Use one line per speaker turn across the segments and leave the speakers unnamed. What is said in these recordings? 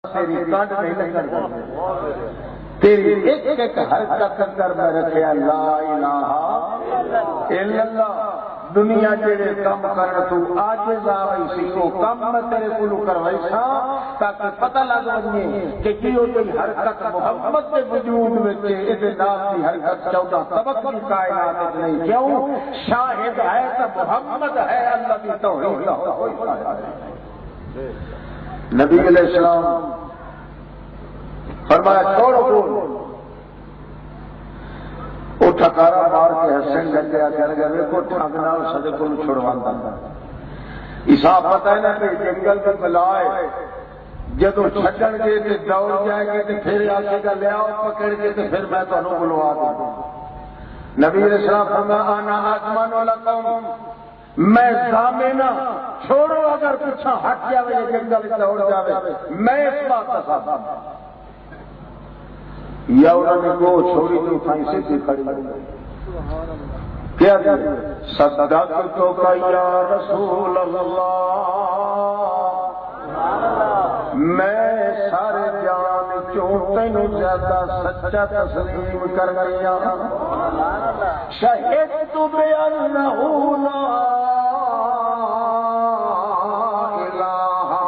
تیری کانٹ نہیں لگا تیری ایک ایک حرکت اندر میں رکھے لا الہ الا اللہ دنیا جڑے کم کر تو عاجز آوئی سی وہ کم میں تیرے کولو کروائی سا تاکہ پتہ لگ ونجے کہ کیوں تیری حرکت محمد کے وجود وچ اس نام کی حرکت 14 طبق کی کائنات نہیں کیوں شاہد ہے تو محمد ہے اللہ کی توحید نبی علیہ السلام فرمایا چھوڑو بول وہ ٹھکارا مار کے حسن لگیا کر گئے دیکھو ٹھگ نال سدے کو چھڑوانا عیسیٰ پتہ ہے نا کہ جنگل میں بلائے جدو چھڈن گے تو دوڑ جائے گے تو پھر آگے کا لے آؤ پکڑ کے تو پھر میں تمہیں بلوا دوں نبی علیہ السلام فرمایا انا آسمان والا قوم میں ضامنہ چھوڑو اگر پیچھا ہٹ جاوے یہ جنگل دوڑ جاوے میں اس بات کا ثابت یا انہوں نے کو چھوڑی تو اٹھائی سے بھی کھڑی کیا دیا صدقتو کا یا رسول اللہ میں سارے جان چوں تینوں زیادہ سچا تسلیم کر گیا شہدت بأنہ لا الہ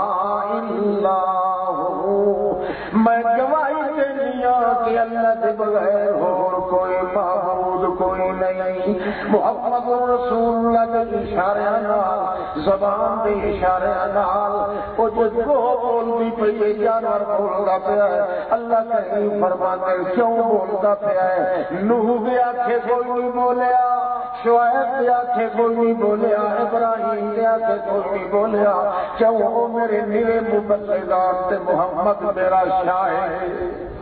الا ہو میں گواہی کہ اللہ کے بغیر اور کوئی معبود کوئی نہیں محمد رسول اللہ کے اشارے نال زبان کے اشارے نال وہ جو بولتی پئی جانور بولتا پیا ہے اللہ کہیں فرماتے کیوں بولتا پیا ہے نوح بھی آنکھیں کوئی نہیں بولیا شعیب بھی آنکھیں کوئی نہیں بولیا ابراہیم بھی آنکھیں کوئی نہیں بولیا کیوں وہ میرے میرے مبلغات تے محمد میرا شاہد ہے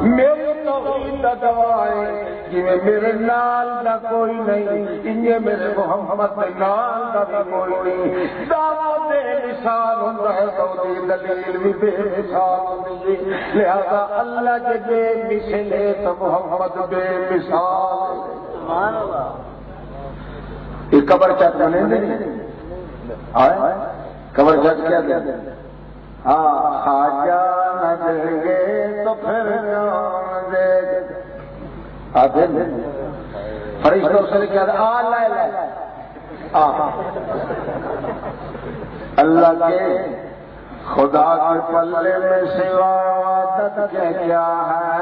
میری توحید کا گواہ ہے کہ میرے نال کا کوئی نہیں انہیں میرے محمد کے نال کا بھی کوئی نہیں دعویٰ بے مثال ہوتا ہے تو دلیل بھی بے مثال ہوتی ہے لہذا اللہ کے بے مثل ہے تو محمد بے مثال سبحان اللہ یہ قبر چٹ بنے قبر چٹ کیا دیں ہاں خواجہ نہ دیں گے تو پھر دے آتے فرشتوں سے کیا آ لائے لائے اللہ کے خدا کے پلے میں سوا عادت کیا ہے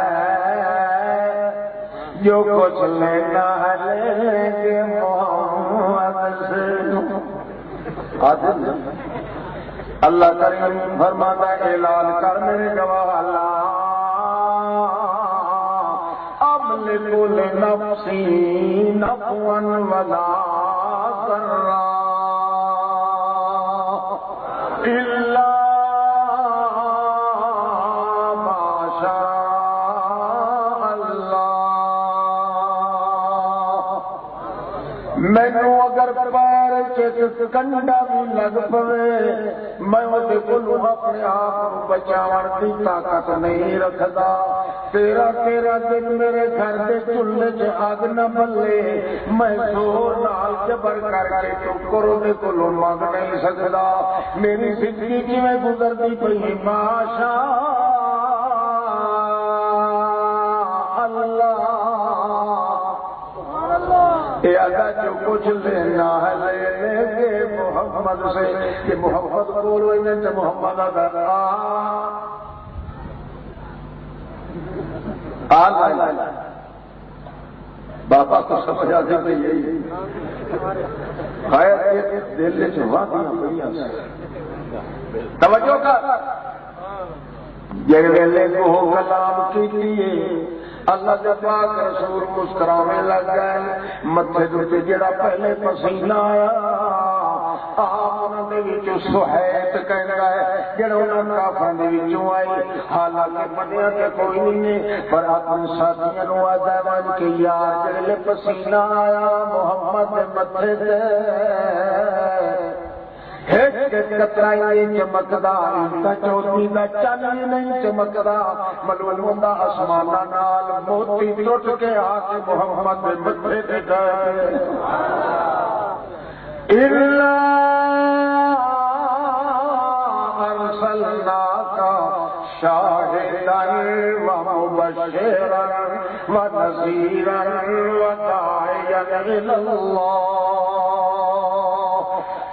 جو کچھ لینا ہے لے کے محمد سے آتے اللہ کریم فرماتا ہے اعلان کر میرے گواہ اللہ املک لنفسی نفعا ولا ضرا الا ما شاء اللہ مینوں اگر پیر کنڈا بھی لگ پوے میں اپنے آپ بچاؤ کی طاقت نہیں رکھتا تیرا دن میرے گھر کے چولہے چ اگ نہ بلے میں زور نال جبر کر کے ٹکر کو منگ نہیں سکتا میری زندگی کیویں گزرتی پئی ماشاء اللہ جو کچھ لینا ہے لے کے محمد سے کہ محمد بولو تو محمد بابا کو سمجھ آتے کہ یہی دل توجہ کا جی ویلے کو کلام کی لیے اللہ کے پاک رسول مسکرانے لگ گئے متھے دے جڑا پہلے پسینہ آیا آپ انہوں نے وچوں سہیت کہنا ہے جڑا انہوں نے کافراں دے وچوں آئی حالانکہ بنیا تے کوئی نہیں پر اپنے ساتھیاں نو آدا بن کے یار جڑے پسینہ آیا محمد دے متھے تے کترائی چمکدا چوتھی کا چن نہیں چمکدا ملون آسمان نال موتی ٹوٹ کے آ کے محمد متھے تے گئے شاہدا ومبشرا ونذیرا وداعیا الی اللہ۔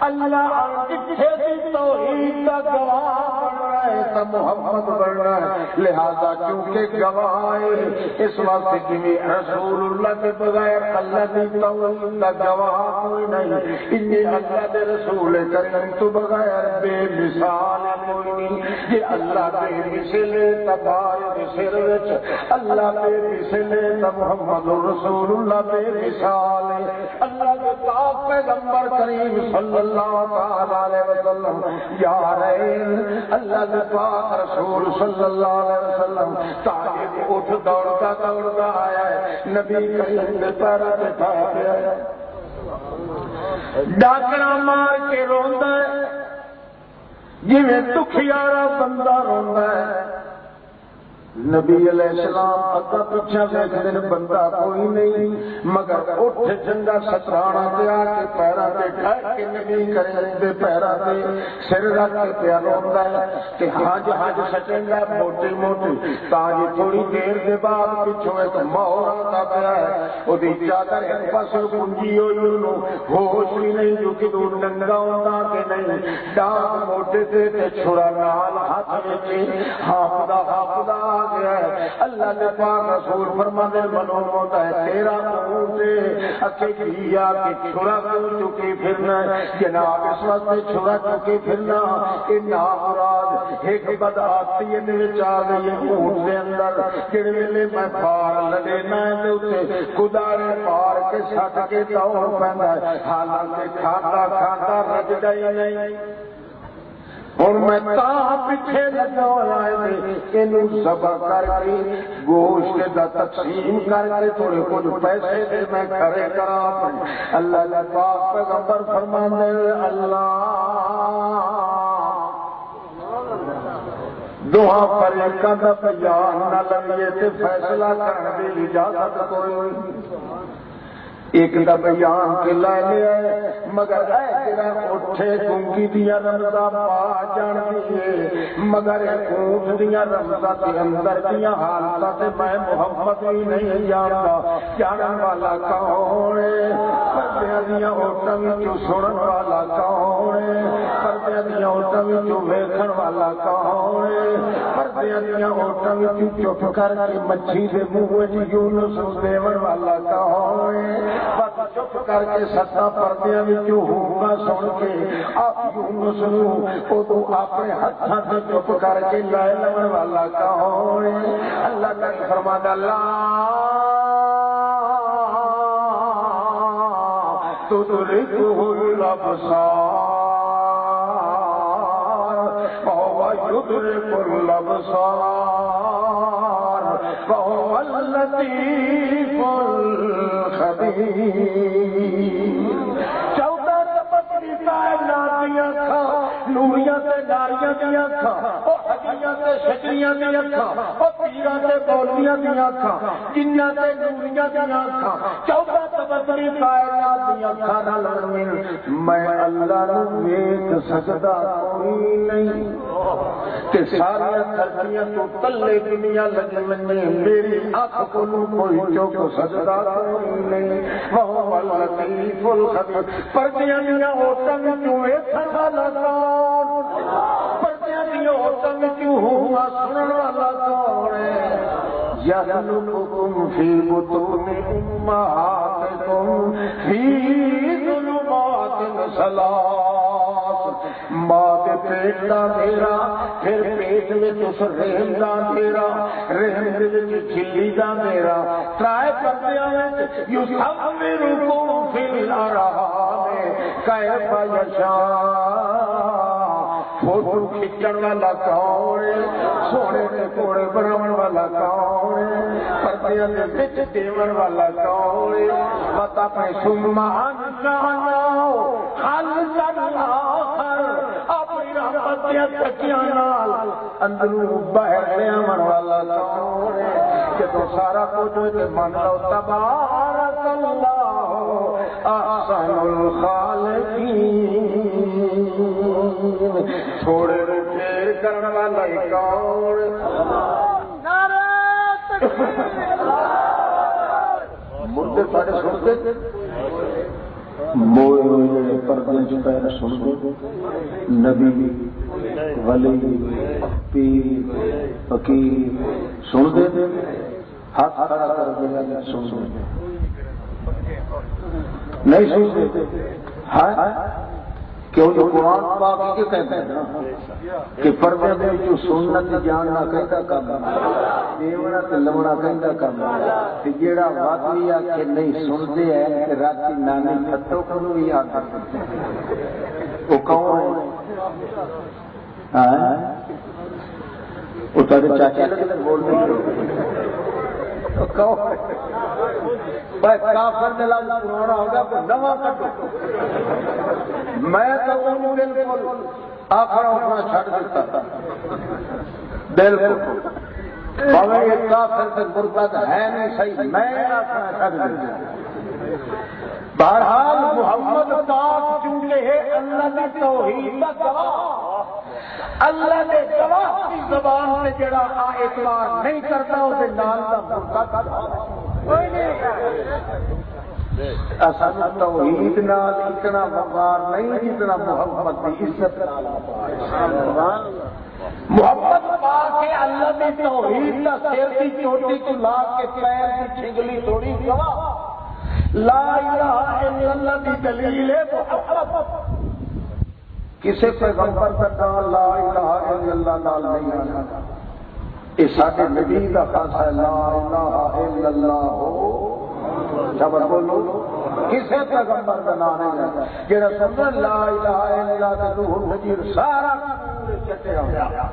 اللہ جتھے بھی توحید کا گواہ بننا ہے تو محمد بننا ہے، لہذا چونکہ گواہ اس وقت جی رسول اللہ کے بغیر اللہ کی توحید کا گواہ کوئی نہیں، انہیں اللہ کے رسول کریم تو بغیر بے مثال کوئی نہیں۔ یہ اللہ بے مثل تبارک سر وچ اللہ بے مثل محمد رسول اللہ بے مثال اللہ کے پاک پیغمبر کریم صلی اللہ علیہ وسلم یا رہے اللہ کے پاک رسول صلی اللہ علیہ وسلم طالب اٹھ دوڑتا دوڑتا آیا ہے، نبی کریم کے پیروں پہ پا گیا ہے، ڈاکرا مار کے روندا ہے جویں دکھیارا بندہ روندا ہے۔ نبی علیہ السلام اگا پیچھے ویکھدے نے بندہ کوئی نہیں، مگر اٹھ جنگا سترانا تے آ کے پیراں تے ٹھہر کے نبی کریم دے پیراں تے سر رکھ کے پیا روندا ہے تے ہج ہج سچنگا موٹی موٹی تاں جی تھوڑی دیر دے بعد پچھوں ایک مور آندا پیا ہے، اودی چادر ایک پاسوں گنجی ہوئی، اونوں ہوش بھی نہیں جو کہ دور ننگا ہوندا کہ نہیں، ڈاک موٹے تے چھڑا نال ہاتھ وچ ہاپدا ہاپدا گیا ہے۔ اللہ کے پاک رسول فرماتے بنو ہوتا ہے تیرا اونٹ اکے کیا کہ چھڑا کیوں چکی پھرنا ہے، جناب اس وقت چھڑا چکی پھرنا یہ نامراد ایک بدعاتی وچ آ گئی ہے اونٹ دے اندر، جڑے ویلے میں پار لڑنا ہے تے اوتے گدارے پار کے سٹ کے دوڑ پیندا ہے، حالانکہ کھاتا کھاتا رجدا ہی نہیں۔ اور میں تاں پیچھے لگا ہوا ہے اینو ذبح کر کے گوشت دا تقسیم کر کے تھوڑے کچھ پیسے دے میں کرے کراں۔ اللہ کے پاک پیغمبر فرماندے اللہ دوہاں فریقاں دا بیان نہ لگے تے فیصلہ کرنے دی اجازت کوئی نہیں۔ ایک دا بیان کے لے لیا ہے مگر اے جڑا اٹھے گنگی دیا رمضا پا جان دیئے، مگر اونٹ دیا رمضا کے اندر دیا حالتا تے میں محمد ہی نہیں جانتا، جانن والا کون ہے، پردیاں دیا اوٹاں وچوں سنن والا کون ہے، پردیاں دیا اوٹاں وچوں ویکھن والا کون ہے، پردیاں دیا اوٹاں وچوں چپ کر کے مچھی دے منہ وچ یونس دیون والا کون ہے، بس چپ کر کے ستا پردیاں وچوں ہوکا سن کے آپ یونس نوں اودوں اپنے ہتھاں تے چپ کر کے لے لون والا کون ہے۔ اللہ کا فرماتا لا تدركه الابصار وهو يدرك الابصار وهو اللطيف الخبير۔ نوریاں تے ناریاں دیا اکھاں، او حجیاں تے شجریاں دیا اکھاں، او پیراں تے بولیاں دیا اکھاں، جناں تے نوریاں دیا اکھاں، 14 تبدلی کائنات دیا اکھاں نال مل میں اللہ نوں ویکھ سکدا کوئی نہیں، تے ساری دھرتیاں تو تلے دنیا لگے میری اکھ کو کوئی چوک سکدا کوئی نہیں۔ وہ اللطیف الخبیر۔ پردیاں دیا اوٹاں وچوں ویکھن والا کون، پردیاں دیا اوٹاں وچوں ہوا سنن والا کون ہے۔ یخلقکم فی بطون امہاتکم فی ظلمات ثلاث، ماں دے پیٹ دا میرا، پھر پیٹ وچ اس رحم دا میرا، رحم دے وچ جھلی دا میرا، ترائے پردیاں وچ یصورکم فی الارحام کیف یشاء۔ فوٹو کھچن والا کون ہے، سونے دے کوڑے بناون والا کون ہے، پردیاں دے وچ دیون والا کون ہے۔ پتہ اپنے ثم انشأنا خلقا آخر، اپنی رحمت دیا تکیاں نال اندروں باہر لیاون والا کون ہے۔ جدوں سارا کچھ ہوئے من لو تبارک اللہ احسن الخالقین۔ تھوڑے دیر کرنے والا کون؟ مردے سارے سنتے موئے ہوئے پردے چپیر سنتے نبی ولی پیر فقیر سنتے ہاتھ کھڑا کر دیا سنتے نہیں سنتے کیوں جو قرآن پاک کے کہتے ہیں کہ پردے میں جو سنت جاننا کہتا کرنا دیونا تے لونا کہتا کرنا تے جیڑا وادی آ کے نہیں سنتے ہیں کہ راتی نانی پھٹو کو بھی یاد کرتے ہیں وہ کون ہے؟ وہ تیرے چاچے لگے بول رہے کافر نے لفظ پرانا ہوگا تو نواں کٹو میں تو انہوں بالکل آخر اٹھنا چھڑ دیتا تھا بالکل بھاوے یہ کافر سے مرتد ہے نہیں صحیح میں آخر چھڑ دیتا بہرحال محمد پاک چونکہ ہے اللہ کی توحید کا گواہ اللہ نے گواہ کی زبان سے جڑا اعتبار نہیں کرتا اسے نال کا مرتد کوئی نہیں اصل توحید نال اتنا وقار نہیں جتنا محمد کی عزت محمد پاک کے اللہ نے توحید کا سر کی چوٹی کو لا کے پیر کی چھنگلی توڑی گواہ لا الہ الا اللہ کی دلیل ہے محمد کسی پیغمبر کا نام لا الہ الا اللہ نال نہیں آتا یہ سارے نبی کا خاصا ہے لا الہ الا اللہ ہو جب بولو کسی پیغمبر کا نام نہیں آتا جڑا سمجھ لا الہ الا اللہ روح الحجیر سارا چٹے ہو گیا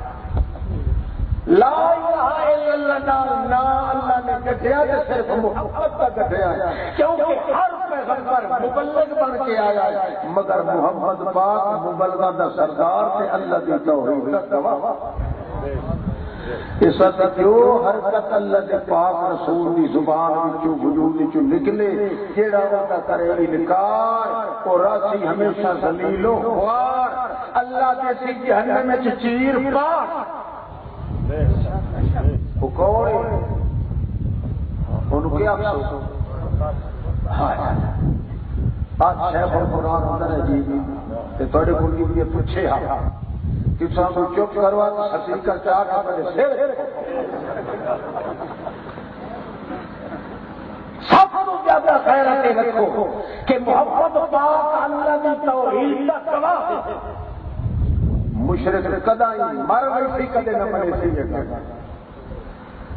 لا الہ الا اللہ نہ اللہ نے کٹیا تو صرف محمد کا کٹیا کیونکہ ہر پیغمبر مبلغ بن کے آیا ہے مگر محمد پاک مبلغہ دا سردار سے اللہ کی توحید کا گواہ اس وقت جو حرکت اللہ کے پاک رسول کی زبان وچوں وجود وچوں نکلے جیڑا وعدہ کرے انکار اور راسی ہمیشہ ذلیل و خوار اللہ جیسی جہنم میں چیر پاک وہ کون ہے ان کیا افسوس آج شیخ القرآن اندر ہے جی کہ تھوڑے بولی بھی پوچھے ہاں کہ سب کو چپ کروا تو حقیقت چاہ کے پہلے سر سب کو زیادہ خیرات رکھو کہ محمد پاک اللہ کی توحید کا گواہ ہے مشرک کدا مر گئی تھی کدے نہ مرے سی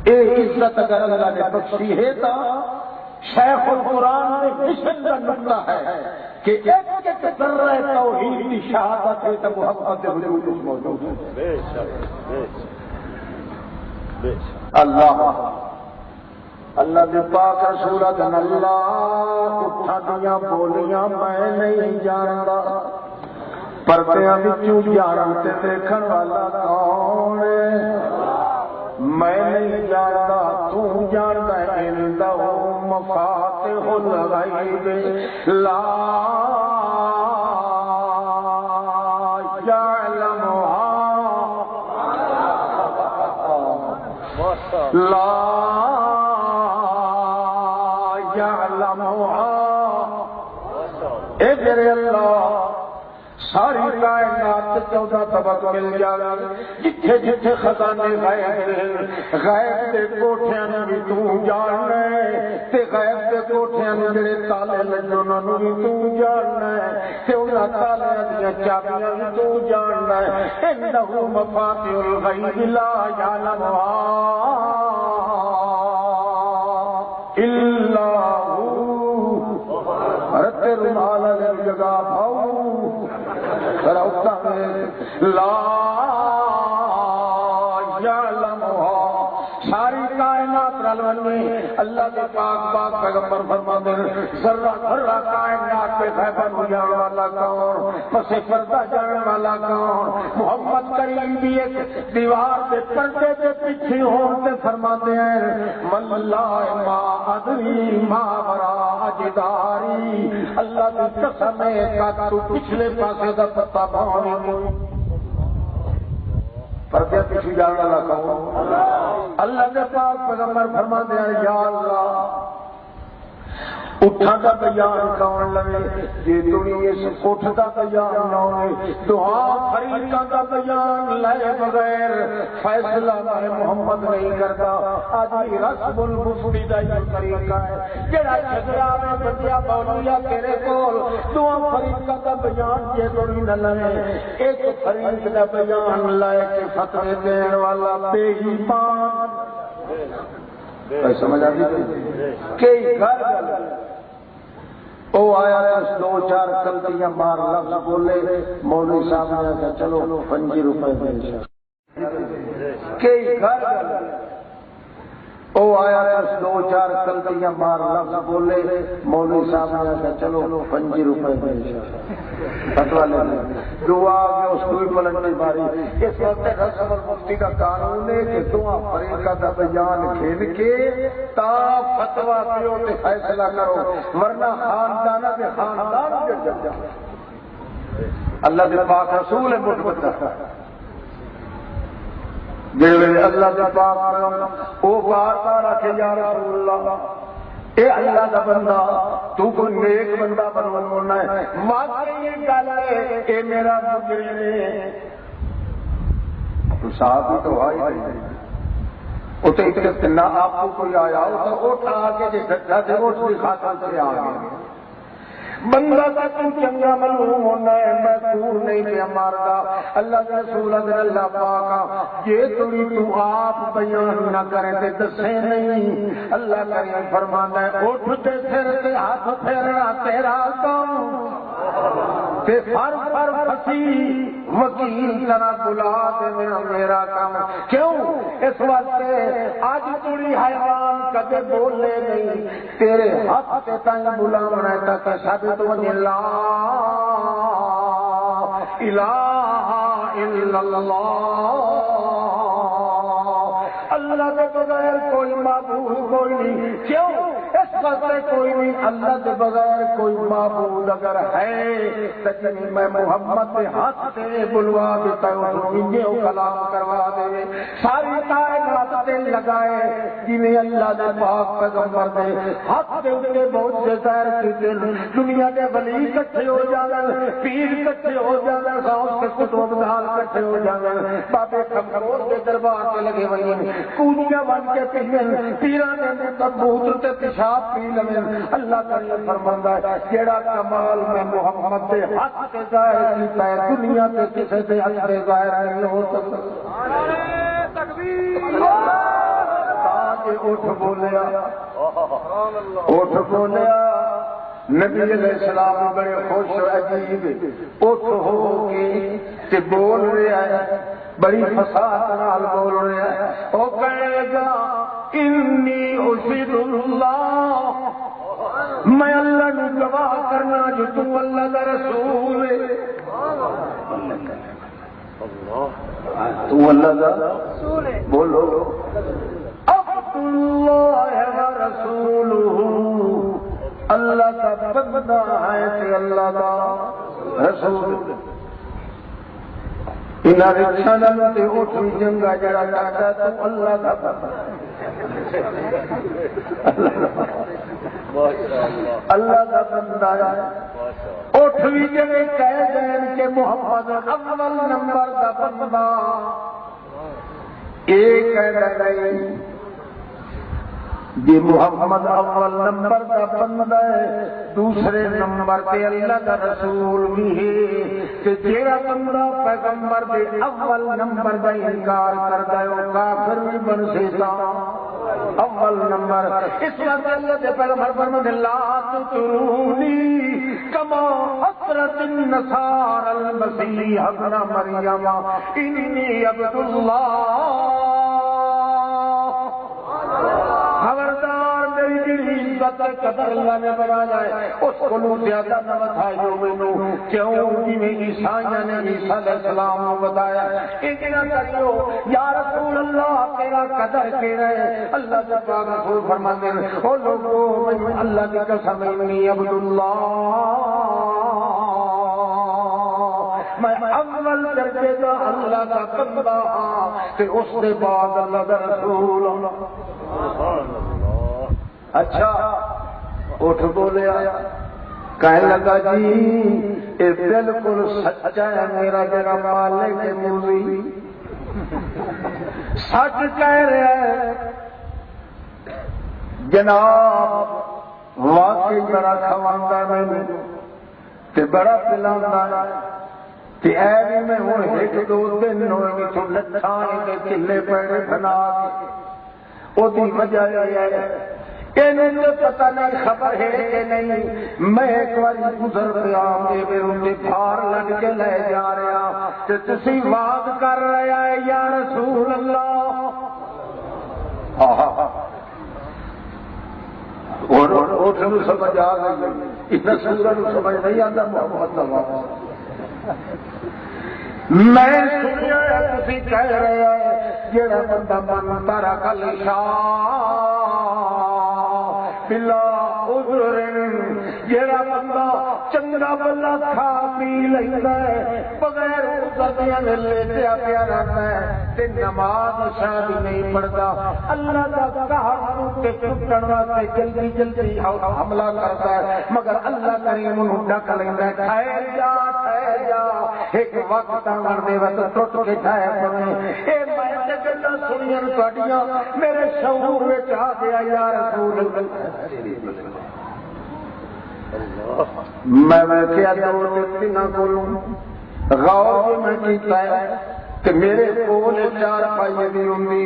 اے عزت اگر اللہ نے بخشی ہے تو شیخ القرآن میں مشن کا نقطہ ہے کہ ایک ایک ذرہ توحید کی شہادت ہے تو محمد وجود موجود ہے اللہ اللہ کے پاک رسول اللہ اٹھا دیا بولیاں میں نہیں جانتا پردیاں وچوں جانتے دیکھن والا کون میں نہیں جانتا تو جانتا ہے عنده مفاتح الغیب لا يعلمها لا يعلمها اے میرے اللہ ساری کائنات 14 طبق مل جائے جتھے جتھے خزانے غیب غیب دے کوٹھیاں بھی تو جاننا ہے تے غیب دے کوٹھیاں جڑے تالے لگے انہاں نوں بھی تو جاننا ہے تے انہاں تالیاں دیاں چابیاں بھی تو جاننا ہے انه مفاتيح الغیب لا يعلمها الا هو رتے رومال علی جگہ پاؤ لا يعلمها ساری کائنات رلوی اللہ کے پاک پاک پیغمبر فرماتے ہیں ذرہ ذرہ کائنات پہ غیبن ہو جانے والا کون پس پردہ جانے والا کون محمد کریم بھی ایک دیوار پہ پردے پہ پیچھے ہوتے فرماتے ہیں واللہ ما ادری ما ورا جداری اللہ کی قسم ہے کہ تو پچھلے پاسے دا پتہ پاؤں پر کیا پیچھے جانا لگا اللہ کے پاک پیغمبر فرماتے ہیں یا اللہ اٹھا کا بیان کون لگے جی تھی اس اٹھ کا بیان نہ ہوئے دعا فریقہ کا بیان لائے بغیر فیصلہ میں محمد نہیں کرتا آج رسم المفتی دا یہ طریقہ ہے جڑا جھگڑا میں بندیا بولیا تیرے کول دعا فریقہ کا بیان جے تھی نہ لائے ایک فریق کا بیان لائے کہ فتوے دین والا بے ایمان سمجھ آتی کئی گھر او آیا دو چار غلطیاں مار لفظ بولے مولوی صاحب نے کہا چلو 5 روپے دے کئی گھر او آیا دو چار غلطیاں مار لفظ بولے مولوی صاحب نے کہا چلو 5 روپے دے فتوا لے دعا کے اس کو پلٹ نہیں ماری اس وقت رسم المفتی کا قانون ہے کہ دعا فریقہ کا بیان کھیل کے تا فتوا دیو تے فیصلہ کرو ورنہ خاندان کے خاندان کے جب اللہ کے پاک رسول مٹ بتا جی اللہ کے پاک وہ بار بار آکے یا رسول اللہ اے اللہ کا بندہ تو کوئی نیک بندہ بنوانا ہے واقعی یہ گل ہے اے میرا مجرم ہے تو صاحب ہی تو آئی نہیں وہ تو اتنا آپ کو کوئی آیا ہو تو اٹھ آ کے جی ڈٹا سے اٹھ کی خاطر سے آ گیا بندہ کا تو چنگا معلوم ہونا ہے میں کور نہیں پیا مارتا اللہ کے رسول اللہ پاک یہ تو آپ بیان نہ کریں تے دسے نہیں اللہ کریم فرمانا ہے اٹھتے پھر تے ہاتھ پھیرنا تیرا کام تے فر پھسی وکیل طرح بلا دے میرا کام کیوں اس واسطے آج تڑی حیوان کدے بولے نہیں تیرے ہاتھ تے تنگ بلاونا ہے تک شاد تو لا الہ الا اللہ اللہ کے بغیر کوئی معبود کوئی نہیں کیوں اس واسطے کوئی نہیں اللہ کے بغیر کوئی معبود اگر ہے لیکن میں محمد کے ہاتھ سے بلوا دیتا ہوں یہ کلام کروا دے ساری کائنات سے لگائے جنہیں اللہ نے پاک پیغمبر نے ہاتھ سے اٹھے بہت سے ظاہر کیتے دنیا کے ولی اکٹھے ہو جانا پیر اکٹھے ہو جانا غوث کے کتب دان اکٹھے ہو جانا بابے کمزور کے دربار کے لگے ہوئے کونیاں بن کے پینے پیراں نے کبوتر تے پیشاب پی لویں اللہ تعالی فرماندا ہے جیڑا کمال میں محمد کے ہاتھ سے ظاہر کیتا ہے دنیا تے کسے تے ہاتھ سے ظاہر نہیں ہو سکتا تکبیر تاج اٹھ بولیا اٹھ بولیا نبی علیہ السلام بڑے خوش عجیب اٹھ ہو کے تے بول رہا ہے بڑی فصاحت نال بول رہا ہے او کہے گا انی اشہد اللہ میں اللہ نے گواہ کرنا جو تو اللہ کا رسول ہے تو اللہ کا رسول ہے بولو عبد اللہ و رسولہ اللہ کا بندہ ہے کہ اللہ کا رسول انہاں رکشا نال تے اٹھ جنگا جڑا ڈاٹا تو اللہ کا بندہ اللہ کا بندہ ہے اٹھ بھی جگہ کہہ دین کہ محمد اول نمبر کا بندہ ایک کہہ نہیں جی محمد اول نمبر کا بندہ ہے دوسرے نمبر پہ اللہ کا رسول بھی ہے کہ تیرا بندہ پیغمبر کے اول نمبر کا انکار کرتا ہے وہ کافر بھی بن سکتا اول نمبر اس وقت اللہ کے پیغمبر فرماتے لا تطرونی کما اطرت النصارى المسیح ابن مریم انی عبد اللہ خبردار میری جڑی عزت قدر اللہ نے بنایا ہے اس کو زیادہ نہ بتائیو مینوں کیوں کہ عیسائیاں نے عیسیٰ علیہ السلام کو بتایا اتنا کریو یا رسول اللہ تیرا قدر کیڑا ہے اللہ کے پاک رسول فرماتے ہیں او لوگوں اللہ کی قسم انی عبد اللہ میں اول درجے دا اللہ دا بندہ ہاں تے اس دے بعد اللہ دا رسول ہاں۔ اچھا اٹھ بولیا، کہنے لگا جی یہ بالکل سچا ہے، میرا جڑا مالک ہے مولی سچ کہہ رہا ہے جناب، واقعی بڑا کھواندا میں تے بڑا پلاوندا تے اے بھی میں ہن ایک دو دن ہوئے تو لٹھاں تے چلے پیڑے بنا کے، او دی وجہ یہ ہے انہیں تو پتہ نہیں خبر ہے کہ نہیں، میں ایک بار گزر گیا میرے بھار لگ کے لے جا رہا تے تسی وعد کر رہا ہے یا رسول اللہ، اور اٹھ سمجھ آ گئی، اتنا سورج سمجھ نہیں آتا محمد اللہ۔ میں سنیا تسی کہہ رہے ہیں جڑا بندہ من تارا کل بلا عذر، جڑا بندہ چنگا بلا کھا پی لیندا ہے بغیر عذر دے لیٹیا پیا رہتا ہے تے نماز شاید نہیں پڑھدا، اللہ دا قہر تے ٹوٹن واسطے جلدی جلدی حملہ کرتا ہے، مگر اللہ کریم انہوں ڈک لیندا ہے، ٹھہر جا ٹھہر جا، ایک وقت آن دے وقت ٹوٹ کے ٹھہر پڑے۔ اے میں تے گلاں سنیاں تہاڈیاں میرے شعور وچ آ گیا یا رسول اللہ، میں کیا دو دن کولوں غور میں کیتا ہے کہ میرے کول چار پائیے بھی ہوندی،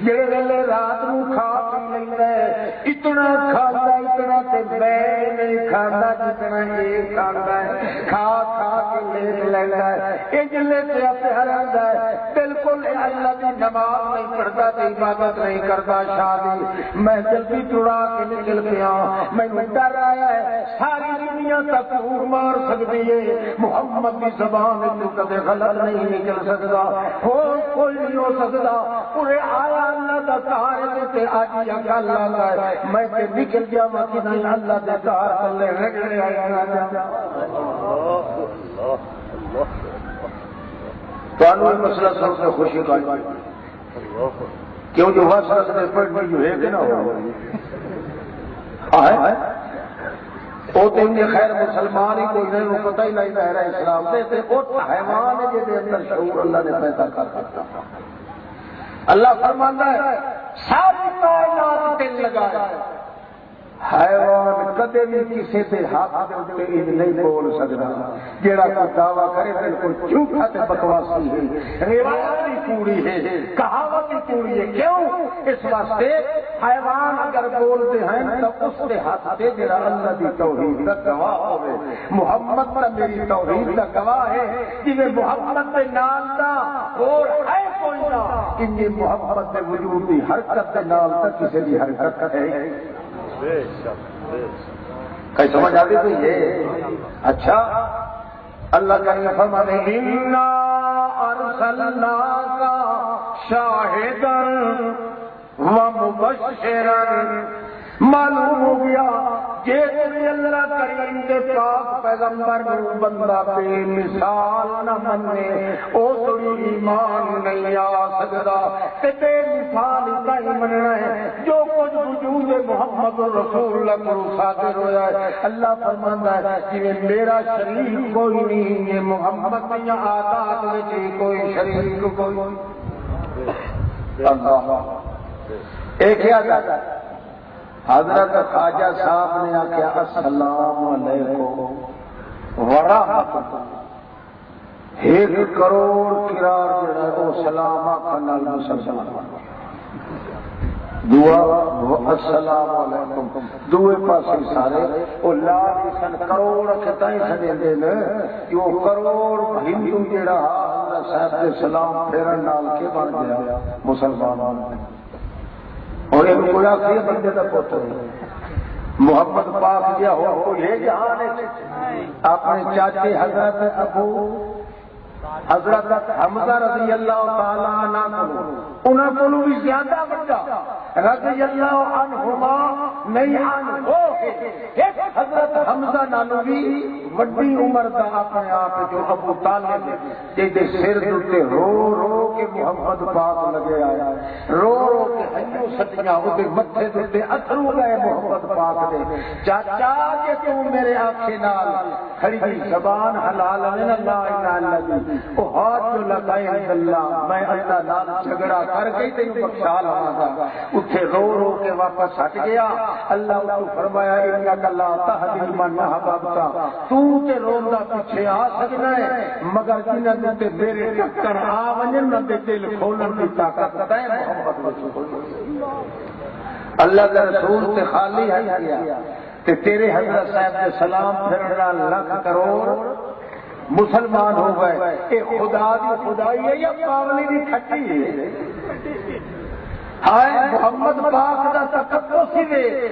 جڑے ویلے رات نو کھا پی لیندا ہے، اتنا کھاتا اتنا تے میں نہیں کھاتا جتنا یہ کھاتا ہے، کھا کھا کے لیٹ لیندا ہے، اجلے تے پیار رہندا ہے، بالکل اللہ دی نماز نہیں پڑھتا تے عبادت نہیں کرتا شادی۔ میں جلدی ٹڑا کے نکل گیا، میں ڈر آیا ہے ساری دنیا تک مار سکتی ہے، محمد کی زبان کدے غلط نہیں نکل سکتا، ہو کوئی نہیں ہو سکتا، پورے آیا اللہ دا کار تے آج یا گل آتا ہے، میں تے نکل گیا کہ نہیں اللہ دے کار تلے رگڑے آیا تو مسئلہ سب سے خوشی کا کیوں جو واسطہ سے پڑھنی جو ہے کہ نہ ہو وہ تو ان کے خیر مسلمان ہی کوئی نہیں، وہ پتہ ہی نہیں رہ رہا اسلام سے وہ حیوان ہے جس اندر شعور اللہ نے پیدا کر سکتا۔ اللہ فرماتا ہے ساری کائنات دل لگایا، حیوان کدے بھی کسی سے ہاتھ دے نہیں بول سکتا، جیڑا کوئی دعویٰ کرے بالکل جھوٹا تے بکواسی ہے، روایت بھی پوری ہے، کہاوت بھی پوری ہے، کیوں؟ اس واسطے حیوان اگر بولتے ہیں تو اس کے ہاتھ سے جڑا اللہ دی توحید کا گواہ ہوئے، محمد کا میری توحید کا گواہ ہے، جنہیں محمد کے نام کا اور ہے کوئی نہ، ان یہ محمد کے وجود کی حرکت کے نام تک کسی کی حرکت ہے۔ کہیں سمجھ آتی تو یہ اچھا اللہ کا یہ فرماتے ہیں اِنَّا أَرْسَلْنَاكَ شَاهِدًا وَمُبَشِّرًا، معلوم ہو گیا جیسے اللہ کریم کے پاک پیغمبر کو بندہ بے مثال نہ منے او تھوڑی ایمان نہیں آ سکتا تے بے مثال کا ہی مننا ہے جو کچھ وجود محمد رسول اللہ کو صادر ہوا ہے۔ اللہ فرماتا ہے کہ میرا شریک کوئی نہیں، یہ محمد یا آدات میں کوئی شریک کوئی اللہ ایک ہی آدات ہے۔ حضرت خواجہ صاحب نے آخیا السلام علیکم ورحمۃ اللہ، 1 کروڑ قرار جڑا وہ سلام آخر مسلمان دعا السلام علیکم، دوے پاسے سارے وہ لا سن کروڑ کتائی سدے کہ وہ کروڑ ہندو جڑا حضرت صاحب کے سلام پھیرن نال کے بن گیا مسلمان، اور یہ کوئی آخری بندے کا پوتر محمد پاک کیا ہو یہ جہان اپنے چاچے حضرت ابو حضرت حمزہ رضی اللہ تعالی عنہ انہوں کو بھی زیادہ بڑا رضی اللہ عنہما نہیں عنہ حضرت حمزہ نالو بھی وڈی عمر دا اپنے آپ جو ابو طالب دے سر دے رو رو کے محمد پاک لگے آیا رو رو کے ہنجو سٹیاں دے متھے دے اتھرو گئے محمد پاک دے چاچا کہ تو میرے آنکھیں نال کھڑی دی زبان حلال من اللہ الہ الا اللہ او ہاتھ جو لگائے اللہ میں اللہ نال جھگڑا کر کے تینوں بخشا لواں گا اٹھے رو رو کے واپس ہٹ گیا اللہ کو فرمایا انک لا تہدی من احببت تو تے روندا پیچھے آ سکنا ہے مگر جنہاں تے میرے ٹکر آ ونجن نہ دے دل کھولن دی طاقت تے محمد رسول اللہ کے رسول تے خالی ہے گیا تے تیرے حضرت صاحب کے سلام پھرنا لاکھ کروڑ مسلمان ہو گئے اے خدا دی خدائی ہے یا پاولی دی کھٹی ہے ہائے محمد پاک دا تقدس ہی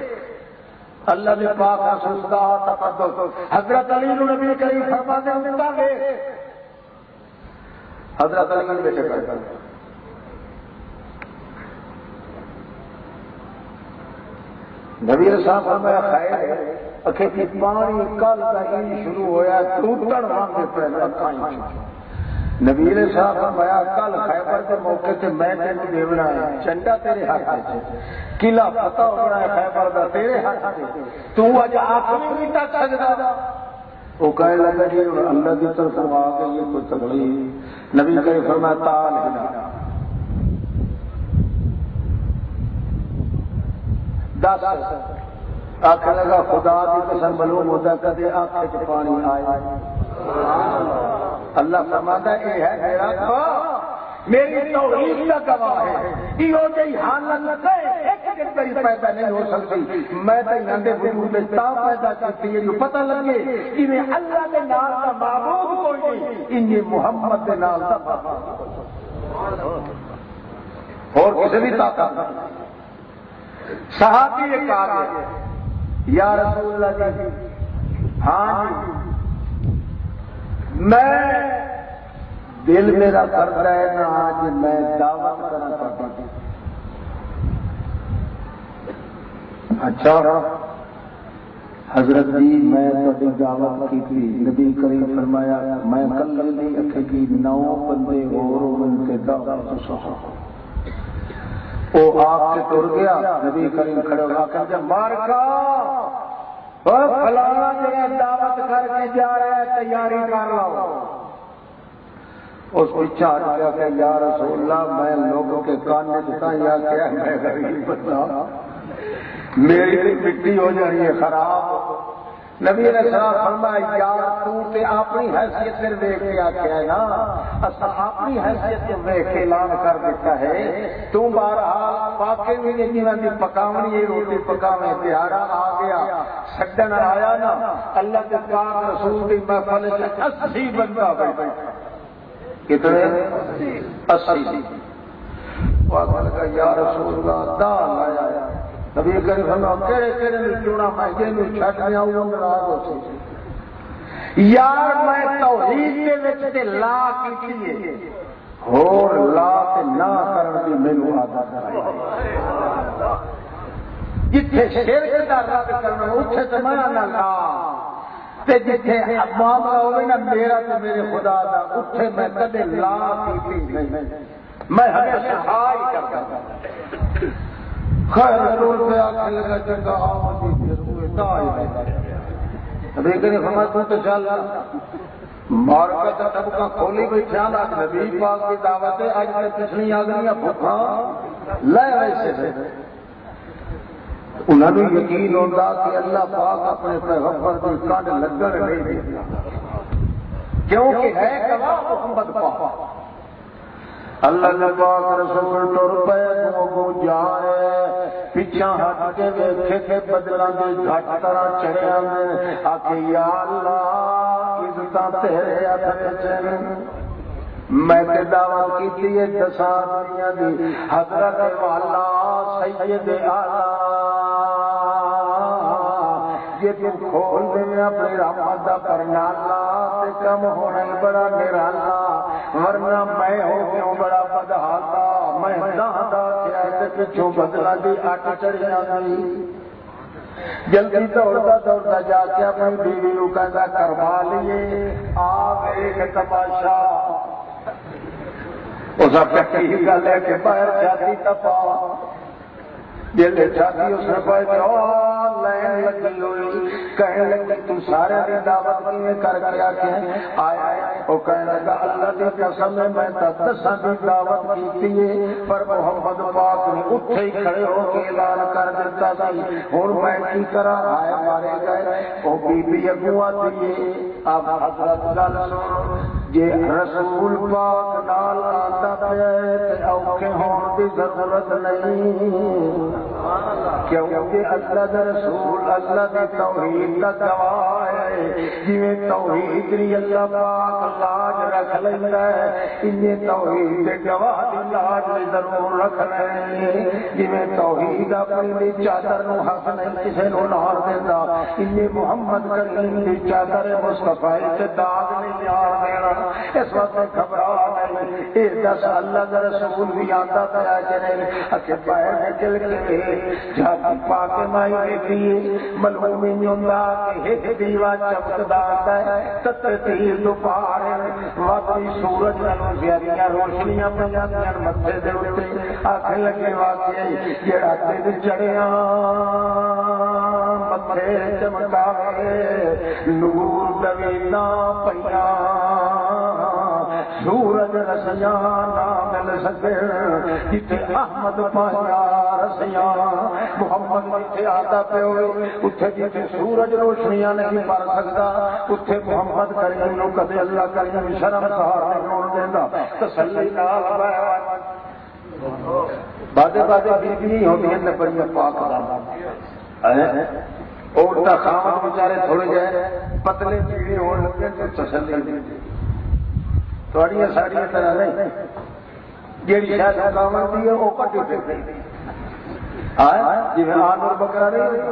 اللہ نے پاک رسول دا تقدس حضرت علی نبی کریم فرماتے ہیں کہ حضرت علی نے بیٹے کر نبی صاحب فرمایا خیر ہے اکھے کی پانی کل دا ہی شروع ہویا ٹوٹن وانگے پہلا اکھاں نبی صاحب فرمایا کل خیبر کے موقع تے میں تینوں دیونا ہے چنڈا تیرے ہاتھ وچ قلعہ فتح ہونا ہے خیبر دا تیرے ہاتھ وچ تو اج آخری نہیں تک سجدا وہ کہے لگا جی اللہ کی طرف آ گئی یہ کوئی تکلیف نبی کریم فرمایا تال ہلا دس آخ لگا خدا کی قسم معلوم ہوتا کدے آنکھ چ پانی آئے اللہ فرماتا ہے یہ ہے میرا گواہ میری توحید کا گواہ ہے یہ جی حالت ایک دن تری پیدا نہیں ہو سکتی میں تو اندے وجود میں تا پیدا کرتی ہے جو پتہ لگے کہ میں اللہ کے نام کا معبود کوئی نہیں ان یہ محمد کے نام کا معبود اور کسی بھی طاقت صحابی ایک آ گئے یا رسول اللہ جی ہاں جی میں دل میرا کرتا ہے نا آج میں دعوت کرنا چاہتا ہوں اچھا حضرت جی میں تھوڑی دعوت کی تھی نبی کریم فرمایا میں کل نہیں اکھے کی 9 بندے اور ان کے دعوت سہا وہ آپ کے ٹر گیا نبی کریم کھڑے ہوا کہ مار کا فلانا جگہ دعوت کر کے جا رہا ہے تیاری کر لو اس پیچھے ہٹ گیا کہ یا رسول اللہ میں لوگوں کے کان میں جتا یا کیا میں غریب بندہ میری مٹی ہو جانی ہے خراب نبی نے فرمایا یار تو تے اپنی حیثیت سے دیکھ کے آخیا ہے نا اصل اپنی حیثیت سے دیکھ کے اعلان کر دیتا ہے تو بہرحال واقعی بھی نہیں جنہاں دی پکاونی یہ روٹی پکاویں تہاڑا آ گیا چھڈن آیا نا اللہ کے پاک رسول دی محفل میں 80 بندہ بیٹھا کتنے 80 وہ لگا یا رسول اللہ دال آیا نبی کریم فرمایا کہڑے کہڑے نے چونا میں جنوں چھڈ دیا وہ ناراض ہو سی یار میں توحید دے وچ تے لا کیتی ہے اور لا تے نہ کرن دی مینوں عادت ہے جتھے شرک دا رد کرنا اوتھے تے میں نہ لا تے جتھے معاملہ ہوے نا میرا تے میرے خدا دا اوتھے میں کدے لا کیتی نہیں میں ہمیشہ ہائی کرتا ہوں خیر رسول پہ آخر لگا چنگا آمدی روئے دائی نبی کریم فرمایا تو چل مارکا کا طبقہ کھولی گئی خیال آج نبی پاک کی دعوت ہے آج میں پچھلی آ گئی بھوکا لے ویسے سے انہوں نے یقین ہوتا کہ اللہ پاک اپنے پیغمبر کی کانڈ لگن نہیں دیتا کیونکہ ہے گواہ محمد پاک اللہ نے پاک رسول ٹر پے کو جا رہے پیچھا ہٹ کے ویکھے تے بدلاں دے گھٹ طرح چڑھیا میں آکھے یا اللہ عزتاں تیرے ہاتھ وچ میں تے دعوت کیتی ہے 10 دنیا دی حضرت والا سید اعلی یہ تو کھول دے اپنی رحمت دا پرنالا تے کم ہونا بڑا نرالا ورنہ میں ہو گیا بڑا بدہاتا میں دہدا تھیا پچھوں بدلا دی اٹ چڑھیا گئی جلدی دوڑتا دوڑتا جا کے اپنی بیوی نو کہندا کروا لیے آ ویکھ تماشا اس پکی گل ہے کہ باہر جاتی تپا جی چھاتی اس نے پہچان لین لگی ہوئی کہنے لگی تو سارے کی دعوت میں کر کے آیا وہ کہنے لگا اللہ کی قسم میں دساں کی دعوت کی پر محمد پاک نے اٹھے ہی کھڑے ہو کے اعلان کر دیتا سی ہوں میں کی کرا آئے مارے گئے وہ بی بی اگو آتی ہے اب حضرت گل سن جی رسول پاک نال آتا پہ اوکھے ہون کی ضرورت نہیں کیونکہ اللہ دا رسول اللہ دی توحید کا گواہ ہے جویں توحید دی اللہ پاک لاج رکھ لیندا ہے انہیں توحید دے گواہ دی لاج بھی ضرور رکھنا ہے جویں توحید اپنی چادر نو حق نہیں کسے نو نار دیندا انہیں محمد کریم دی چادر مصطفی تے داغ نہیں یار دینا اس وقت گھبرا نہیں اے دس اللہ دا رسول بھی آتا پیا کہ نہیں اکے باہر نکل کے جاتی پاک مائی دیتی ملومی نیوندا کہ ایک دیوا چمکدا ہے تت تیر دوپہر واقعی سورج نال زیادہ روشنیاں پیاں متھے دے اوتے آکھ لگے واقعی جڑا تے چڑھیا متھے چمکاوے نور دوینا پیاں سورج رسیاں نہ مل سکے جتھے احمد پایا رسیاں محمد جتھے آتا پہ ہوئے اتھے جتھے سورج روشنیاں نہیں پڑ سکتا اتھے محمد کریم نو کدے اللہ کریم شرم سہار نہیں ہونے دیندا تسلی نال بادے بادے بیوی ہوتی ہیں بڑی پاک اور تا خامد بیچارے تھوڑے جائے پتلے پیڑے ہونے لگے تو تسلی دی تھوڑی ساڑیاں طرح نہیں جیڑی شاید حکامت دی ہے وہ کٹی پھر جی میں آن اور بکرا نہیں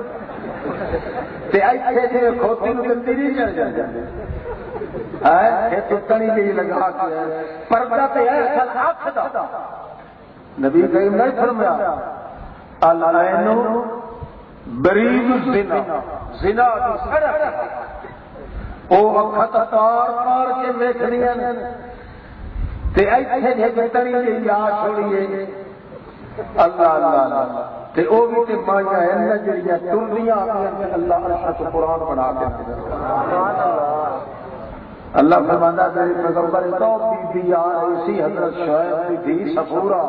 تے ایتھے جی کھوتی نو گندی نہیں چل جائے یہ تو تنی گئی لگا کے پردہ تے ہے اصل آنکھ دا نبی کریم نہیں فرمایا العین بریز الزنا زنا دی سڑک او وقت تار مار کے دیکھنیاں تے ایتھے جے تنی گئی یا چھوڑیے اللہ اللہ تے او بھی تے مایا ہے نا جڑیاں ٹردیاں آپیاں اللہ عرش قرآن بنا کے سبحان اللہ اللہ فرماندا ہے پیغمبر تو بی بی آ رہی سی حضرت شعیب کی دھی صفورہ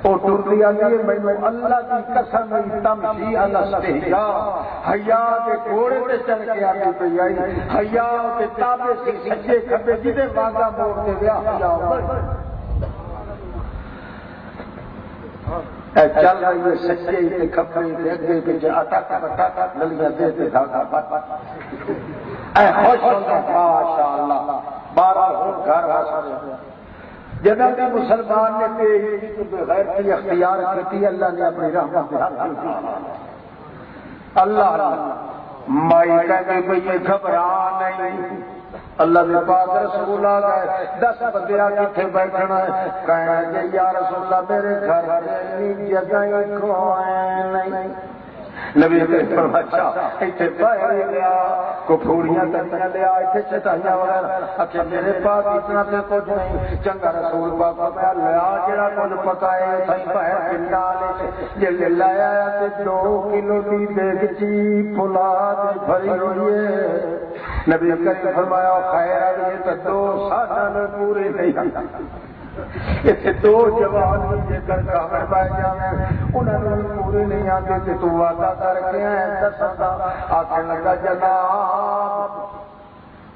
او ٹردی آگئی میں اللہ کی قسم تمشی علی استحیاء حیا کے گھوڑے تے چل کے آتی پئی آئی حیا کے تابے سے سجے کھبے جدے واگا موڑ کے ویا حیا چل رہی ہے سچے تے کھبے تے اگے پیچھے اٹک اٹک للیاں دے تے دھاگا پٹ اے خوش ہوندا ماشاءاللہ 12 گھر حاصل جب کہ مسلمان نے بغیر کی اختیار کی اللہ نے اپنی رحمت اللہ مائی کہتے بھئی یہ گھبرا نہیں اللہ نے پاک رسول آ گئے 10 بندے کتنے بیٹھنا ہے کہیں گے یا رسول اللہ میرے گھر اتنی جگہیں کوئی نہیں نبی کریم فرمایا ایتھے باہر لیا کو پھوڑیاں تڑیاں لیا ایتھے چٹائیاں وغیرہ اکھے میرے پاس اتنا تے کچھ نہیں چنگا رسول پاک فرمایا لیا جڑا کچھ پکائے تھئی باہر پنڈا لے جے لایا تے 2 کلو دی دیگچی فولاد بھری ہوئی ہے نبی کریم فرمایا خیر ہے تے 2 سال پورے نہیں اتنے 2 جوان جے کر کامر پائے جاویں انہوں نے پورے نہیں آتے کہ تو وعدہ کر کے ہیں دسا آخر لگا جناب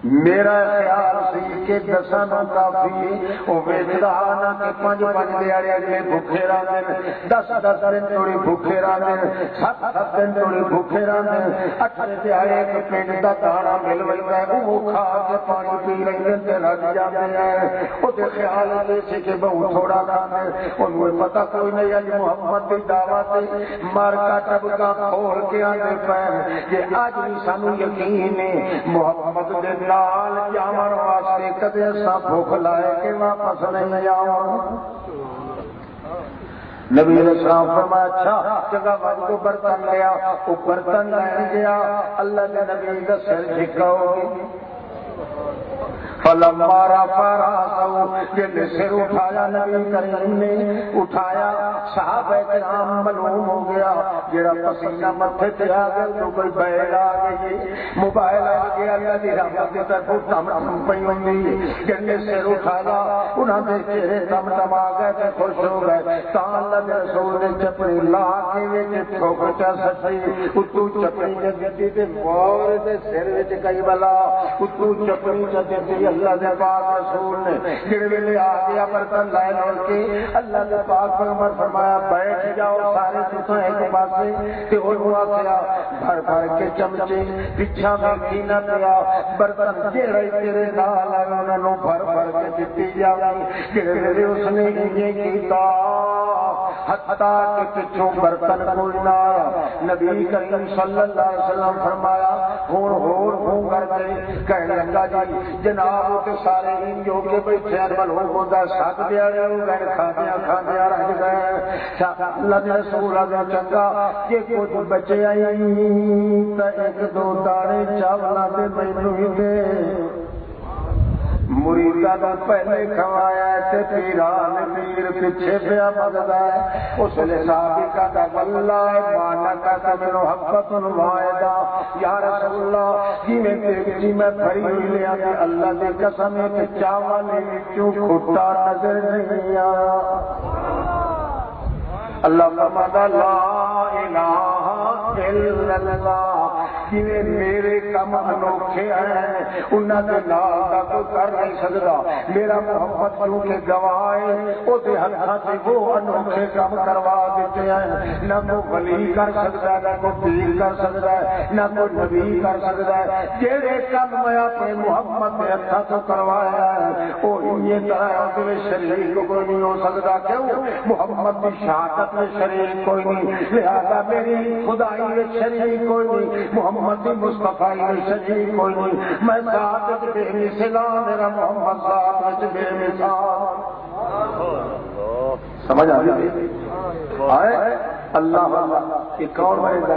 میرا خیال سی کہ 10 کافی وہ ویچتا آنا کہ 5 دیہڑے اگلے بھوکے رہتے 10 دن تھوڑی بھوکے رہتے 7 دن تھوڑی بھوکے رہتے 8 دیہڑے ایک پنڈ کا دانا مل ویسا ہے وہ کھا کے پانی پی رہے ہیں رکھ جاتے ہیں وہ خیال آتے سے کہ بہت تھوڑا کام ہے انہوں پتا کوئی نہیں ہے محمد کی دعوت مار کا ٹبکا کھول کے آنے پہ کہ آج بھی سانو یقین ہے محمد دے نال جاون واسطے کدے سا بھوک لائے کہ واپس نہیں آؤں. نبی علیہ السلام فرمایا اچھا جگہ وج کو برتن لیا. وہ برتن لے گیا, اللہ کے نبی کا سر جھکا ہو گیا. فلما رفع راسه جب سر اٹھایا نبی کریم نے اٹھایا, صحابہ کرام معلوم ہو گیا جڑا پسینہ متھے تے آ گیا تو کوئی بیل آ گئی, موبائل آ گیا, اللہ دی رحمت دی طرف تم پئی ہوندی. جب سر اٹھایا انہاں دے چہرے دم دم آ گئے تے خوش ہو گئے. تا اللہ دے رسول نے چپڑی لا کے وچ ٹھوکر چا سٹی, اتو چپڑی دے گڈی تے مور دے سر وچ کئی بلا, اتو چپڑی چ دے اللہ دے پاک رسول نے جڑے ویلے آ گیا برتن لے لوٹ کے اللہ دے پاک پیغمبر فرمایا بیٹھ جاؤ سارے تساں ایک پاسے. تے انہوں آخیا بھر بھر کے چمچے پچھا میں نہ پیا, برتن جڑے تیرے نال آئے انہاں نوں بھر بھر کے دتی جاوی. جڑے ویلے اس نے یہ کیتا حتیٰ کہ پچھوں برتن کوئی نہ آیا. نبی کریم صلی اللہ علیہ وسلم فرمایا ہون کر کے کہنے لگا جی جناب تے سارے ان جو کے بیٹھے اربل ہو گا سات دیاڑے ہو گئے کھاندیا رہ گئے. اللہ دے رسول آگے چنگا کہ کچھ بچے آئی تا ایک دو دانے چاولاں دے مینوں ہی دے. مریداں نوں پہلے کھوایا تے پیران پیر پیچھے پیا بگدا ہے. اس نے صحابی کا واللہ مانک من محبت وعدہ یا رسول اللہ جویں تیری میں بھری ہوئی لیا کہ اللہ دی قسم ہے چاول وچوں کھٹا نظر نہیں آیا. اللہ فرماتا لا الہ الا اللہ, جویں میرے کم انوکھے ہیں انہاں دے نال دا کوئی کر نہیں سکدا. میرا محمد کیونکہ گواہ ہے او دے ہتھاں تے وہ انوکھے کام کروا دیتے ہیں. نہ کوئی ولی کر سکدا ہے, نہ کوئی پیر کر سکدا ہے, نہ کوئی نبی کر سکدا ہے. جڑے کام میں اپنے محمد دے ہتھاں تو کروایا ہے او یہ طرح دے شریک کوئی نہیں ہو سکدا. کیوں محمد کی شہادت میں شریک کوئی نہیں, لہذا میری خدائی میں شریک کوئی نہیں, محمد کی مصطفی میں شریک کوئی نہیں. میں ذات بے مثال, میرا محمد ذات بے مثال. سمجھ آ گئی آئے اللہ اللہ یہ کون بنے گا.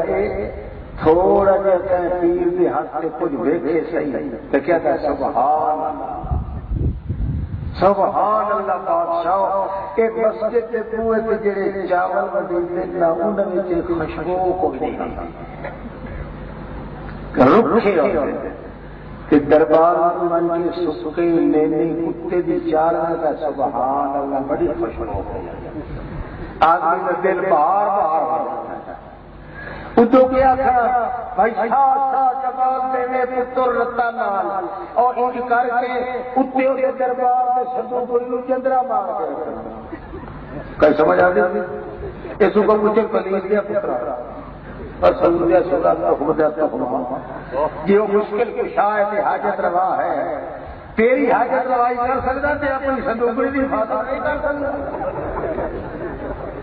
تھوڑا جہا کہ پیر کے ہاتھ سے کچھ ویکھے صحیح تو کیا کہ سبحان اللہ سبحان اللہ بادشاہ. ایک مسجد کے بوئے تے جڑے چاول وڈیندے نا انہاں وچ خوشبو کوئی نہیں, رکھے ہوئے کہ دربار من کے سکے لینے کتے دی چارنے کا سبحان اللہ بڑی خوشبو ہو گئی. آدمی کا دل بار بار ادو کیا تھا بھائی شاہ جواب دے پتر رتا نال اور ان کر کے اتنے کے دربار میں سدو کوئی چندرا مار کے کئی سمجھ آ گئی. اس کو مجھے پلیز دیا پترا اور سمجھا سدا حکم دیا یہ مشکل کشا ہے حاجت روا ہے. تیری حاجت روائی کر سکتا تے اپنی سندوکڑی کی حفاظت نہیں کر سکتا.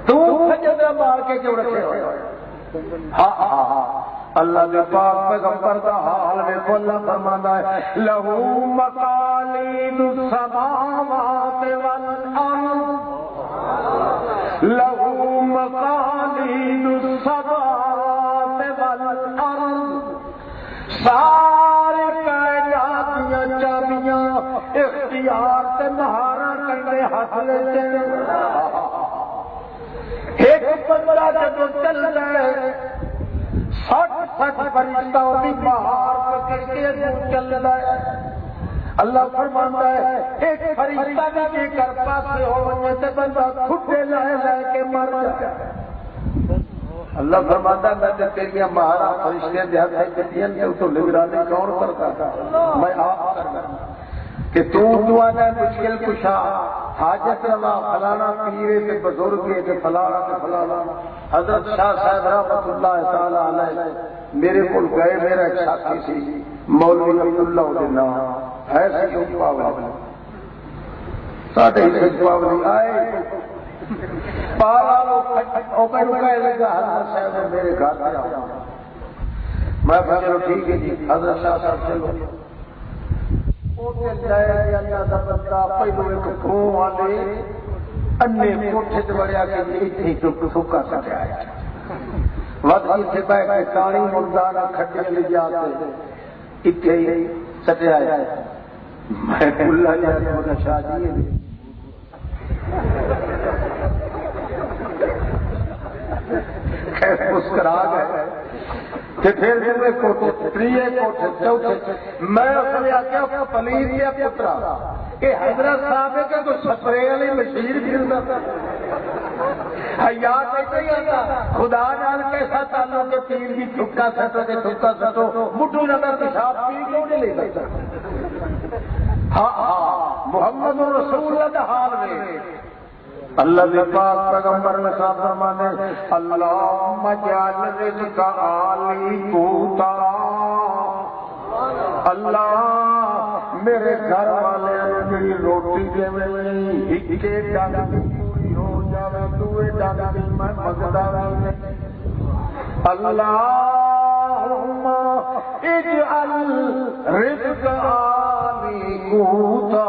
تو چندرا مار کے کیوں رکھے ہوئے. ہاں اللہ کے پاک پیغمبر کا حال میں اللہ فرماتا ہے لہو مقالید السماوات والارض, لہو مقالید السماوات والارض. سارے کائنات دیا چابیاں اختیار تے مہارا کرنے ہاتھ لے. ایک بندہ جب چل گئے 60 فرشتوں کی بہار پکڑ کے چل گئے. اللہ فرماتا ہے ایک فرشتہ بھی کے کر پاسے ہونے سے بندہ کھٹے لائے لے کے مر جائے. اللہ فرماتا ہے میں تیریاں مہارا فرشتے دے ہاتھ کتیاں نے تو نگرانی کون کرتا تھا, میں آپ کرتا کہ تو آنا مشکل کشا حاجت روا فلانا پیرے تے بزرگ تے فلانا تے فلانا. حضرت شاہ صاحب رحمۃ اللہ تعالی علیہ میرے کو گئے, میرا ایک ساتھی سی مولوی عبداللہ دے نام ایسے جو پاولی ساڈے ہی پاولی آئے پارا او میں کہنے لگا حضرت صاحب میرے گھر آ. میں چلو ٹھیک ہے جی حضرت شاہ صاحب چلو پہلو ایک کھوں والے انے کوٹھے تے بڑیا کہ اتنے تھوکا سٹیا وقت اتنے بہ کے کانی مردار کھڈے لے جاتے اتنے ہی سٹیا میں کلا جا شاہ جی مسکرا گئے پھر کوٹھے تریے کوٹھے چوتھے میں آخیا پلیز یا پترا یہ حضرت صاحب ہے کہ کوئی سپرے والی مشیر پھرتا یاد نہیں آتا خدا نال کیسا تعلق کے پیر بھی تھکا سٹو مٹو نظر پیشاب پی کیوں نہیں لے سکتا ہاں محمد رسول اللہ حال میں اللہ کے پاک پیغمبر نے صاحب فرمانے اللہم اجعل رزق آلی قوتا اللہ میرے گھر والے میری روٹی دے میں ہکے ڈنگ پوری ہو جاوے دوے ڈنگ دی میں مگدا نہیں اللہم اجعل رزق آلی قوتا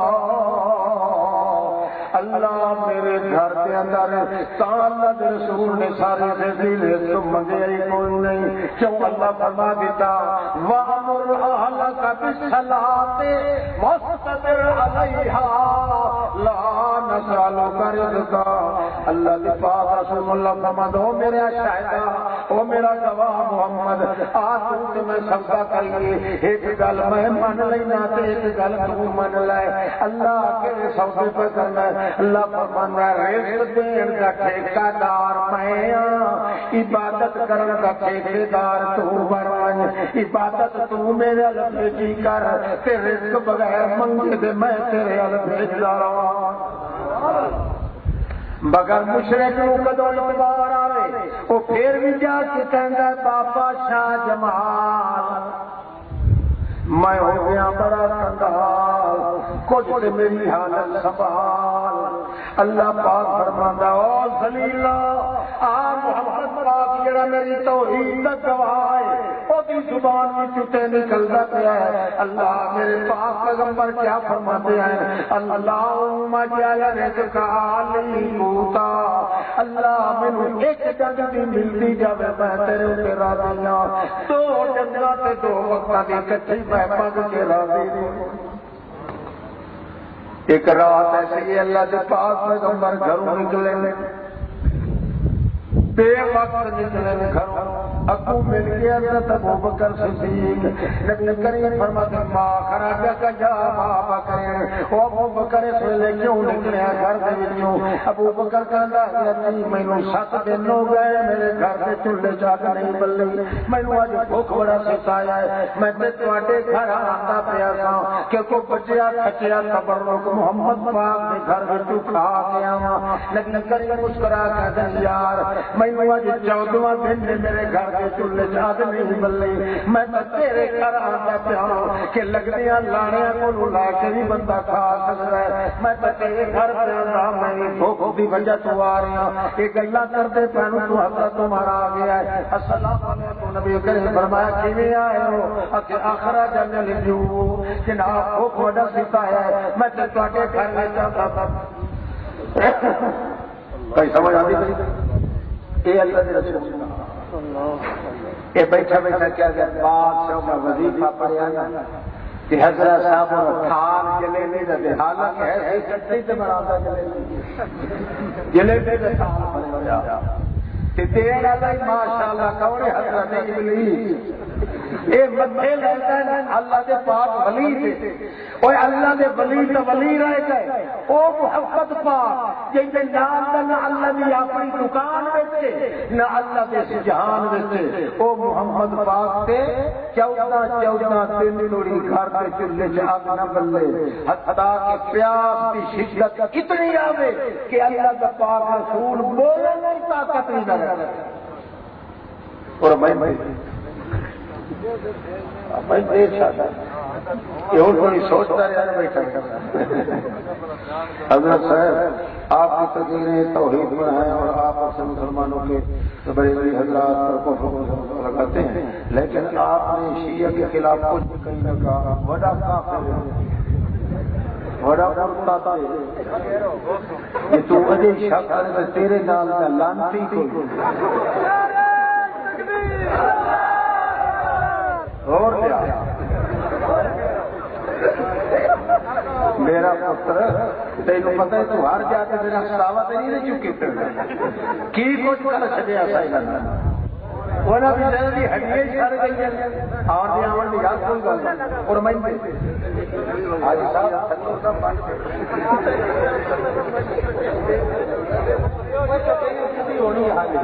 اللہ میرے گھر کے اندر اللہ رسول نے سارے فضیلے تو منگے کوئی نہیں کیوں اللہ فرما دیتا وَأَمُرْ أَهْلَكَ بِالصَّلَاةِ وَاصْطَبِرْ عَلَيْهَا لَا نَسْأَلُكَ رِزْقًا اللہ کے پاک رسول اللہ فرما دو میرے شاہدہ او میرا گواہ محمد آج میں سبقہ کریے ایک گل میں من لینا تے ایک گل تو من لے اللہ کے سودے پہ کرنا اللہ فرمانا رزق دین کا ٹھیکہ دار میں عبادت کرن کا ٹھیکے دار تو بن عبادت تو میرے رب کی کر تے رزق بغیر منگے دے میں تیرے رب بھیجدا رہاں مگر مشرک نو کدو اعتبار آوے او پھر بھی جا کے کہندا بابا شاہ جمال میں ہو گیا بڑا کنگال کچھ تے میری حالت سنبھال اللہ پاک فرماندا او ذلیلا آ محمد پاک جڑا میری توحید دا گواہ ہے او دی زبان وچ تے نکلدا پیا ہے اللہ میرے پاک پیغمبر کیا فرماتے ہیں اللہم اجعل رزق آلی قوتا اللہ مینوں ایک ڈنگ دی ملتی جاوے میں تیرے تے راضی ہاں دو ڈنگاں تے دو وقتاں دی کٹھی میں پگ کے راضی ہوں ایک رات ایسی اللہ کے پاک پیغمبر گھروں نکلے بے وقت نکلے گھروں ابو مل گیا حضرت ابوبکر صدیق نبی کریم فرماتے ما خرج کا جا ما بکر او ابوبکر سے لے کیوں نکلے گھر دے وچوں ابوبکر کہندا حضرت مینوں 7 دن ہو گئے میرے گھر دے چولہے جاگ نہیں بلے مینوں اج بھوک بڑا ستایا ہے میں تے تواڈے گھر آندا پیا سا کہ کو بچیا کچیا تبرک محمد پاک دے گھر وچوں کھا کے آواں نبی کریم مسکرا کے یار مینوں اج 14واں دن میرے گھر چولہے جاد نہیں بلے میں تیرے گھر آتا پیا کہ لگدیاں لانیاں کو لا کے بھی بندہ کھا سکتا ہے میں تیرے گھر پہ میں بھوک کی وجہ تو آ رہا یہ گلا کرتے پہنو تو حضرت تمہارا آ گیا ہے السلام علیکم نبی کریم فرمایا کیویں آئے ہو کہ آخرا جن لجو جناب بھوک وڈا سیتا ہے میں تواڈے گھر میں جاتا تھا کوئی سمجھ آتی اے اللہ کے رسول یہ بیٹھا بیٹھا کیا گیا بادشاہ کا وظیفہ پڑھیا نا کہ حضرت صاحب تھال جلیبی دے حالت ہے چٹنی تے بناتا جلیبی دے تھال بنایا تے تیرا اللہ ماشاءاللہ کون ہے حضرت ابلیس اے مدھے لیتا ہے اللہ دے پاک ولی تے اوے اللہ دے ولی تے ولی رہ گئے او محبت پاک جے نام نہ اللہ دی اپنی دکان وچ نہ اللہ دے جہان وچ او محمد پاک تے 14 دن نوری گھر تے چولہے چ اگ نہ بلے حتا کہ پیاس دی شدت اتنی آوے کہ اللہ دا پاک رسول بولنے کی طاقت نہیں رکھتا اور میں سوچتا رہا بیٹھا حضرت صاحب آپ کی تقریریں توحید میں ہیں اور آپ اکثر مسلمانوں کے بڑے بڑی حضرات کو لگاتے ہیں لیکن آپ نے شیعہ کے خلاف کچھ بھی کہیں نہ کہا بڑا کافر ہے بڑا پرتا تھا کہ تو اجے شکر تے تیرے نال دا لانتی کوئی اور کیا میرا پتر تینوں پتہ ہے تو ہر جا کے میرا سلاوا تے نہیں چکے پھر کی کچھ کر چھڈیا سائیں وہاں بھی جلدی ہڈیاں سر گئی ہیں اور دی آمن دی یاد کوئی گل اور میں آج صاحب سنو دا بن ہونی حال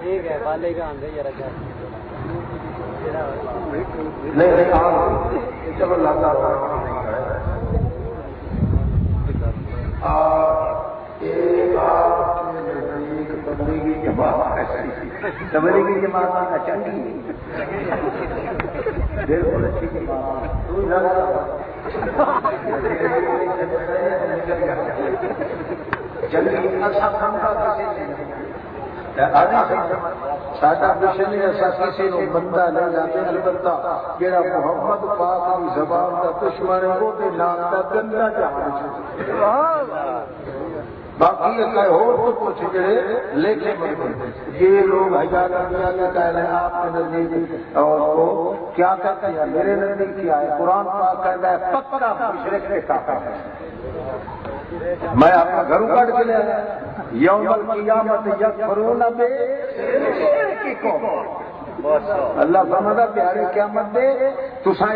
ٹھیک ہے والے کا آندے ذرا کیا
نہیں چلو لگا تبلیغی جماعت چنگی بالکل اچھی ساڈا مشن ایسا کسی کو بندہ نہیں جاتے البتہ جہاں محمد پاک کی زبان کا دشمن ہے وہ نام کا گندا جہان باقی ہو کچھ جڑے لیکن یہ لوگ ہزار دنیا کے کہہ رہے ہیں آپ کے نزدیک اور وہ کیا کہتے ہیں میرے نزدیک کیا ہے قرآن پاک کہتا ہے پکا مشرک کے کافر ہے میں اپنا گھروں کاٹ کے لے آیا یوم القیامت یکفرون بشرککم اللہ فرماتا پیارے قیامت دے تساں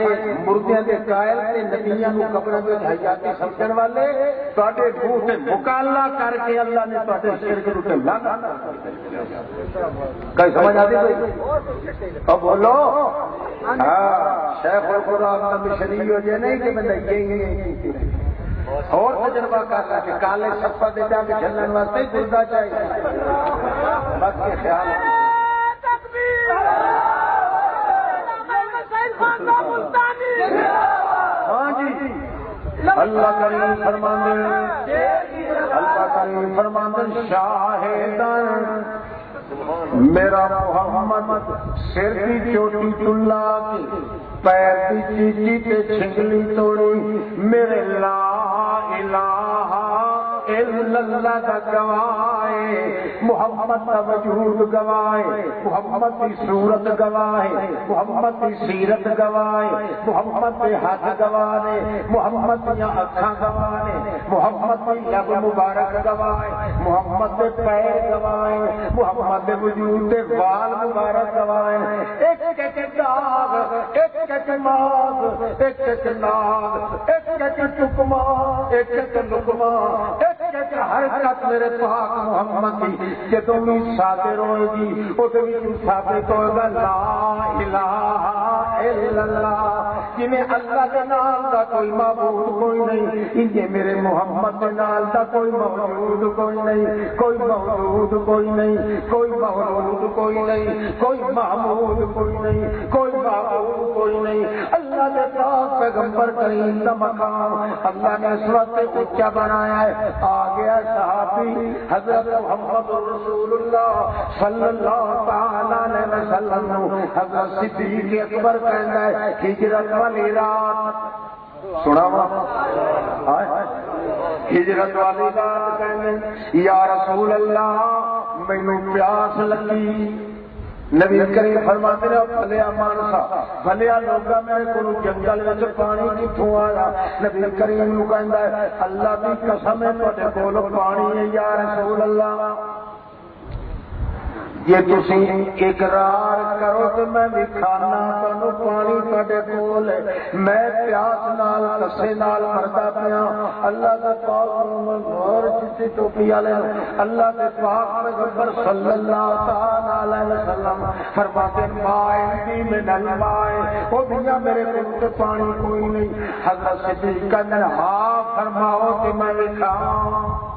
مردیاں دے قائل تے نبیاں نو قبراں وچ حیاتی سمجھن والے تواڈے منہ تے مکاللہ کر کے اللہ نے تواڈے شرک نو تے لانا کئی سمجھ آتی کوئی اب بولو ہاں شیخ القرآن نبی شریف ہو جائے نہیں کہ بندہ یہ اور تجربہ کرتا کہ کالے سپا دے جا کے چلن واسطے گردا چاہیے بس کے خیال ہاں جی اللہ کریم فرماندے اللہ کریم فرماندے شاہدان میرا محمد سر کی چوٹی چلا کی پیر کی چیچی تے چھنگلی توڑی میرے لا الہ الا اللہ کا گواہے محمد کا وجود گواہے محمد کی صورت گواہے محمد کی سیرت گواہے محمد کے ہاتھ گواہے محمد کی اکھاں گواہے محمد کی لب مبارک گواہے محمد کے پیر گواہے محمد کے وجود کے بال مبارک گواہے ایک ایک داغ ایک ایک ماغ ایک ایک ناغ ایک ایک ٹکما ایک ایک لقمہ حرکت میرے پاک محمد کی جدوں بھی صادر ہوئے گی ادھر بھی ثابت ہوگا لا الہ الا اللہ جنہیں اللہ کے نام کا کوئی معبود کوئی نہیں انہیں میرے محمد کے نام کا کوئی موجود کوئی نہیں کوئی موجود کوئی نہیں کوئی مولود کوئی نہیں کوئی معبود کوئی نہیں کوئی معبود کوئی نہیں اللہ کے پاک پیغمبر کریم کا مقام اللہ نے اس وقت اونچا بنایا ہے آگے صحابی حضرت محمد رسول اللہ صلی اللہ تعالی علیہ وسلم حضرت صدیق اکبر کہتا ہے ہجرت والی رات سنا ہجرت والی رات کہنے یا رسول اللہ مینوں پیاس لگی نبی کریم فرماتے ہیں بھلیا مانسا بھلیا لوگا میرے کو جنگل میں پانی کتوں آیا نبی کریم نو کہندا ہے اللہ کی قسم ہے تواڈے کول پانی ہے یا رسول اللہ جے تسی اقرار کرو تو میں بھی کھانا تانوں پانی تواڈے کول ہے میں پیاس نال کسے نال مردا پیا اللہ دا پاک غور چٹی ٹوپی والے اللہ دے پاک پیغمبر صلی اللہ تعالی علیہ وسلم فرماتے مائے من الماء او دنیا میرے کول پانی کوئی نہیں حضرت صدیق کہندے ہاں فرماؤ کہ میں بھی کھاواں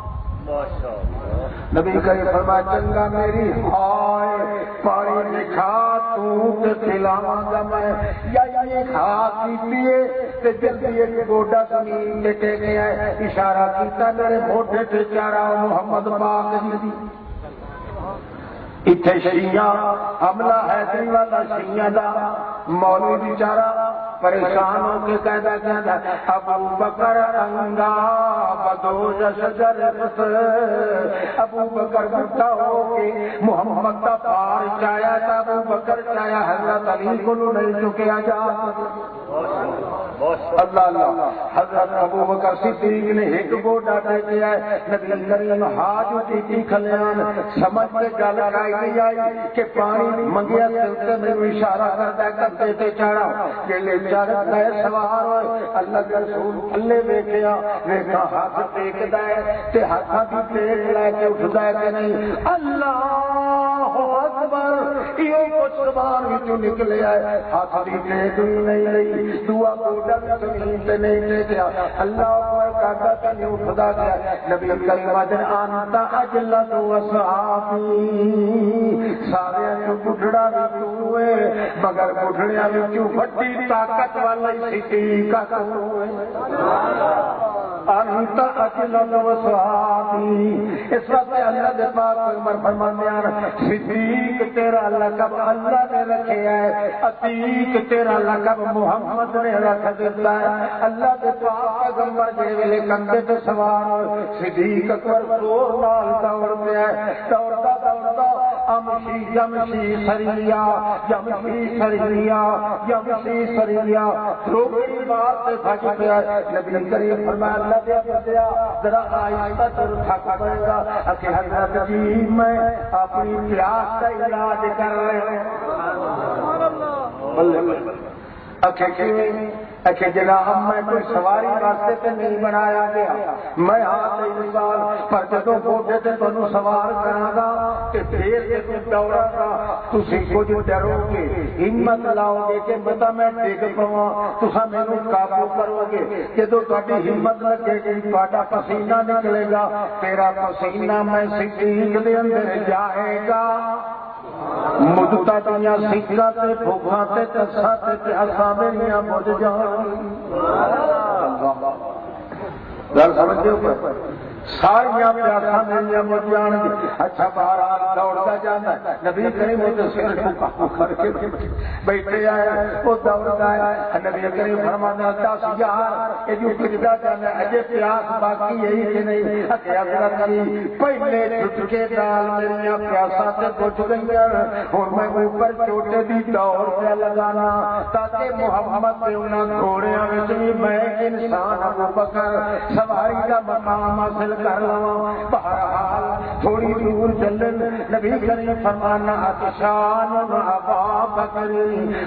نبی کریم فرمایا چنگا میری ہائے پانی دکھا تو تے پلاواں گا میں یا یہ کھا پیے تے جلدی ایک گوڈا زمین تے ٹیکے آئے اشارہ کیتا میرے موڈے تے چارا محمد پاک جی اتنے شیعہ حملہ حیدری والا شیعہ دا مولوی بیچارہ پریشان ہو کے کہتا کہتا ابو بکر انگا بدوش شجر قصر، ابو بکر بٹھا ہو کے محمد کا پار چایا تھا، ابو بکر چایا حضرت علی کو نہیں چکیا جا۔ اللہ اللہ، حضرت ابو بکر صدیق نے ایک گوٹا دے کے آئے، نبی کریم ہاتھ اٹھی کھلیان سمجھ کے گل کرائی نہیں آئی کہ پانی منگیا سلتے میں اشارہ کرتا ہے کرتے تے چڑھا کہ لے چڑھ گئے سوار ہوئے، اللہ کے رسول تھلے ویکھیا ویکھا ہاتھ ٹیکدا ہے تے ہاتھاں دی ٹیک لے کے اٹھدا ہے کہ نہیں، اللہ اکبر، یہ کچھ زبان وچوں نکلے آئے، ہاتھ دی ٹیک بھی نہیں رہی، دعا گوڈا بھی زمین تے نہیں ٹیکیا، اللہ اکبر کہتا تے نہیں اٹھدا گیا، نبی کریم وجن آنتا اجلت وصحابی، سارے جو بڑھڑا بھی ہوئے مگر بڑھڑیاں وچوں بڑی طاقت والی صدیق ہوئے، انت اجلت وصحابی۔ اس وقت اللہ دے پاک پیغمبر فرماندے ہیں صدیق تیرا لقب اللہ نے رکھا ہے، عتیق تیرا لقب محمد نے رکھ دیتا ہے۔ اللہ دے پاک پیغمبر جے ویلے کندھے تے سوار صدیق اکبر زور نال دوڑ پیا، دوڑدا دوڑدا امشی یمشی سریا یمشی سریا یمشی سریا، روکڑی مار تے بھج پیا۔ نبی کریم فرمایا اللہ دے بندیا ذرا آہستہ تر تھک پڑے گا، کہ حضرت جی میں اپنی پیاس کا علاج کر رہے ہیں۔ اکھے جناب میں کوئی سواری راستے تے نہیں بنایا گیا، میں ہاتھ انسان پر جدوں گوڈے تے تانوں سوار کراں گا تے پھر تے دوڑاں گا، تسی کچھ ڈرو گے، ہمت لاؤ گے کہ پتہ میں ڈگ پواں، تساں مینوں قابو کرو گے، جدوں تہاڈی ہمت لگے گی تہاڈا پسینہ نکلے گا، تیرا پسینہ میں صدیق دے اندر جائے گا، مدتا دنیا سکھا تے بھوکھا تے تسا تے پیاسا میریاں بجھ جان۔ گل سمجھتے ہو ساریاں پیاسا میریاں بجھ جان گی۔ اچھا بہرحال دوڑتا جانا نبی کریم وہ سر کو کر کے بیٹھے آئے، وہ دوڑتا ہے، نبی کریم فرمانا 10 یار یہ جو پھردا جانا اجے پیاس باقی یہی کہ نہیں، کہ حضرت علی پہلے چھٹکے نال میریاں پیاساں تے بجھ گئیاں، ہن میں اوپر چوٹے دی دوڑ پہ لگانا تاکہ محمد دے انہاں گھوڑیاں وچ بھی میں انسان ابو بکر سواری کا مقام حاصل کر لواں۔ بہرحال تھوڑی دور چلن نبی کریم فرمانا اتشان ابا بکر،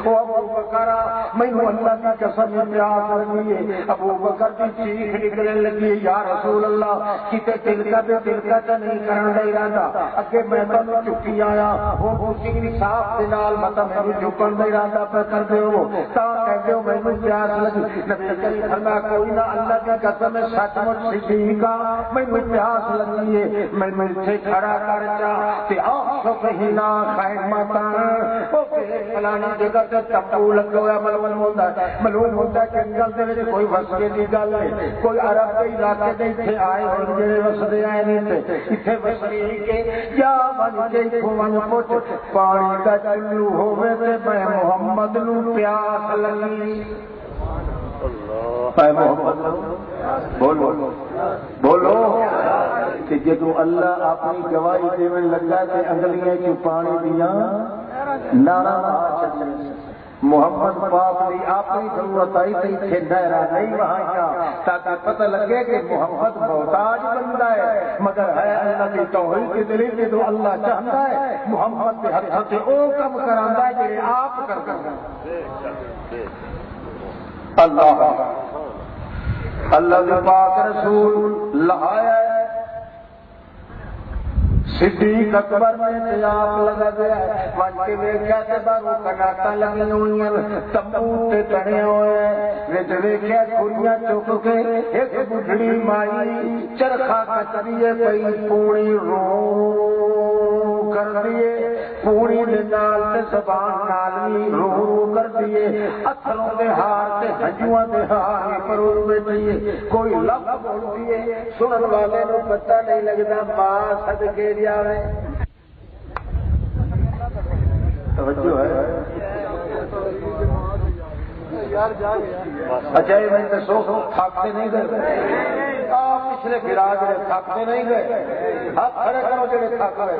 او ابو بکر مینوں اللہ کی قسم پیاس لگی ہے، ابو بکر کی چیخ نکلنے لگی یا رسول اللہ کتے تلکا تے نہیں کرن دے ارادہ، اگے میں تانوں چکی آیا ہوں اسی انصاف دے نال مطلب مینوں چکن دے ارادہ پہ کر دیو تا کہندے ہو مینوں پیاس لگی، نبی کریم فرمایا کوئی نہ اللہ کی قسم سچ مچ صدیق مینوں پیاس لگی ہے، مینوں ایتھے کھڑا کر جا تے آخ ہینا خیمتاں، او کہ فلانی جگہ تے تمبو لگا ہوا معلوم ہوتا ہے جنگل دے وچ کوئی وسدے دی گل ہے، کوئی عرب کے علاقے دے ایتھے آئے ہون جڑے وسدے آئے نے تے ایتھے وسدی کے یا بن کے کھوان پوچھ پانی دا چلو ہوے تے میں محمد نو پیاس لگی۔ اے محمد بولو بولو کہ جدو اللہ اپنی گواہی دیون لگا تے انگلیاں چ پانی دیاں نارا چلے، محمد پاک دی اپنی ضرورت آئی تے ایتھے نہرا نہیں وہاں تاکہ پتہ لگے کہ محمد محتاج بندہ ہے، مگر ہے اللہ کی توحید کے دل میں جو اللہ چاہتا ہے محمد کے ہاتھ سے او کم کراندا ہے جڑے آپ کردا ہے۔ اللہ اللہ کے پاک رسول لہایا ہے، صدیق اکبر نے تیاب لگا گیا ہے، ون کے ویکھیا تے باہروں کناٹاں لگی ہوئیاں، تمبو تے تنے ہوئے، وچ ویکھیا کھڑیاں چک کے ایک بڈھڑی مائی چرخا کٹدی پئی، پوڑی رو کر دیے، پوڑی دے نال تے زبان نال وی رو کر دیے، اتھروں دے ہار تے ہنجواں دے ہار پرو بیٹھی، کوئی لفظ بولدی ہے سنن والے نوں پتہ نہیں لگدا، ماں صدقے جاوے توجہ ہے۔ اچھا یہ میں دسو تھکتے نہیں گئے پچھلے گرا جڑے تھکتے نہیں گئے ہاتھ کھڑے کرو جڑے تھک گئے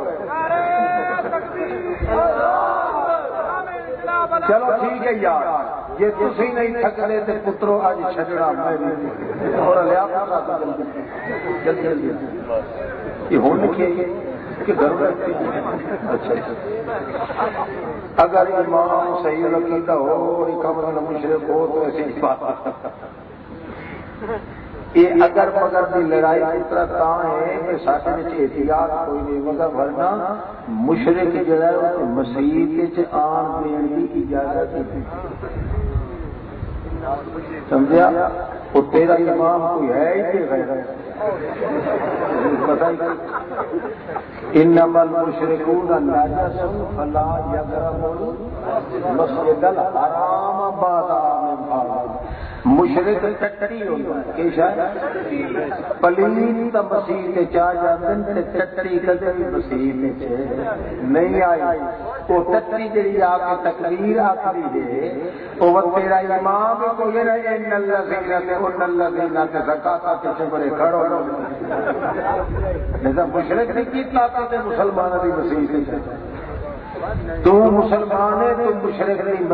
چلو ٹھیک ہے یار یہ تھی نہیں تھکتے تو پترو اج چھڈنا اور لیا جلدی جلدی یہ ہو لکھے کہ گھر اچھا اگر امام صحیح عقیدہ ہو اور مشرک ہو تو ایسی بات یہ اگر مگر کی لڑائی اس طرح ہے کہ ساتھ احتیاط کوئی نہیں مگر ورنہ مشرک جڑا ہے مسیح آن دین کی اجازت سمجھا وہ تیرا امام کوئی ہے ہی کہ غیر پتہ ہی انما المشركون نجس فلا يقربوا المسجد الحرام بعد عام بعد مشرک ٹٹی ہوتا ہے کہ شاید پلیت مسیح تے چا جاندن تے ٹٹی کدے بھی مسیح تے نہیں آئی وہ ٹٹی جڑی آ کے تقریر آکھدی ہے او تیرا امام کو یہ رہے ان الذين زکات تے چبرے کھڑو نہیں مشرک نہیں کی طاقت مسلمانوں کی مسیح تے تو مسلمان ہے تو مشرک نہیں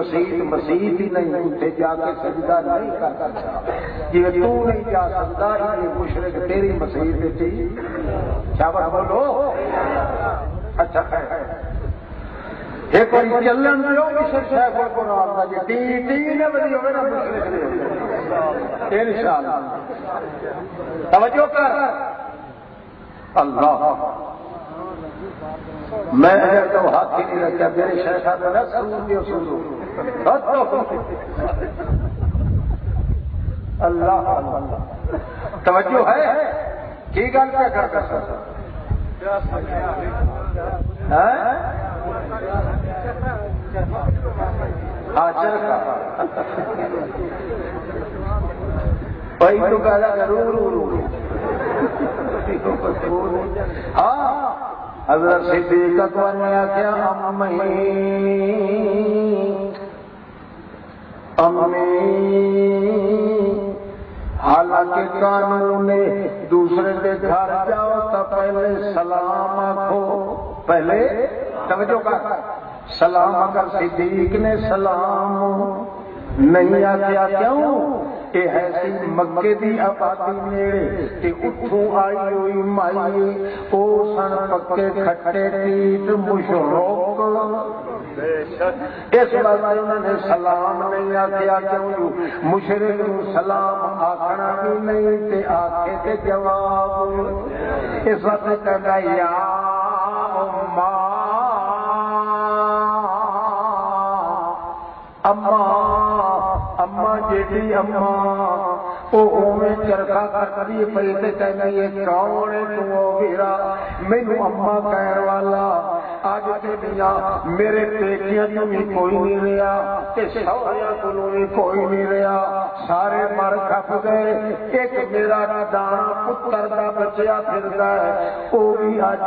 مسیح ہی نہیں اتنے جا کے سجدہ نہیں کر سکتا جی تو نہیں جا سکتا یہ مشرک تیری مسیح تھی شاباش بولو اچھا ایک بار چلن دو مشرک صاحب کو نام کا جی ٹی نے بڑی ہوگا نا مشرک نہیں انشاءاللہ توجہ کر اللہ میں اگر تو ہاتھ ہی نہیں رکھا میرے شیخ اللہ توجہ ہے کی گل کیا کر سکتا بھائی تو کہا ہاں حضرت صدیق اکبر نے کیا امی حالانکہ قانون نے دوسرے کے گھر جاؤ تو پہلے سلام آخو پہلے توجہ کر سلام اگر صدیق نے سلام نہیں آخیا کیوں کہ ایسی مکے دی آبادی نیڑے کہ اتھوں آئی ہوئی مائی او سن پکے کھٹے پیٹ مشرک اس بات انہوں نے سلام نہیں آخیا کیوں مشرک سلام آخنا بھی نہیں تے آخے تے جواب اس وقت کہا یا اما جیڑی اما اوے چرخا کرتی پئی تے کہندی ہے کون ہے تو ویرا مینوں اما کہن والا اج تے میاں میرے پیکیاں تو بھی کوئی نہیں رہیا تے سہریاں کولوں بھی کوئی نہیں رہیا سارے مر کھپ گئے ایک میرا دانا پتر دا بچیا پھردا ہے او بھی اج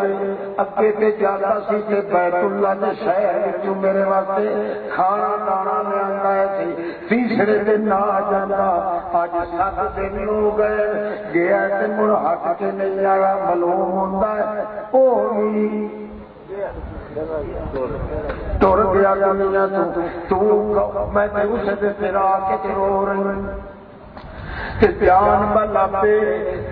اگے تے جاتا سی تے بیت اللہ دے شہر وچ میرے واسطے کھانا دانا لے آندا ہے تیسرے دن نہ جاندا اج 7 دن ہو گئے گیا تے مڑ ہٹ کے نہیں آیا معلوم ہوندا ہے او بھی ٹر گیا دنیا تو میں اس تیرا کے رو رہی جان بلا پہ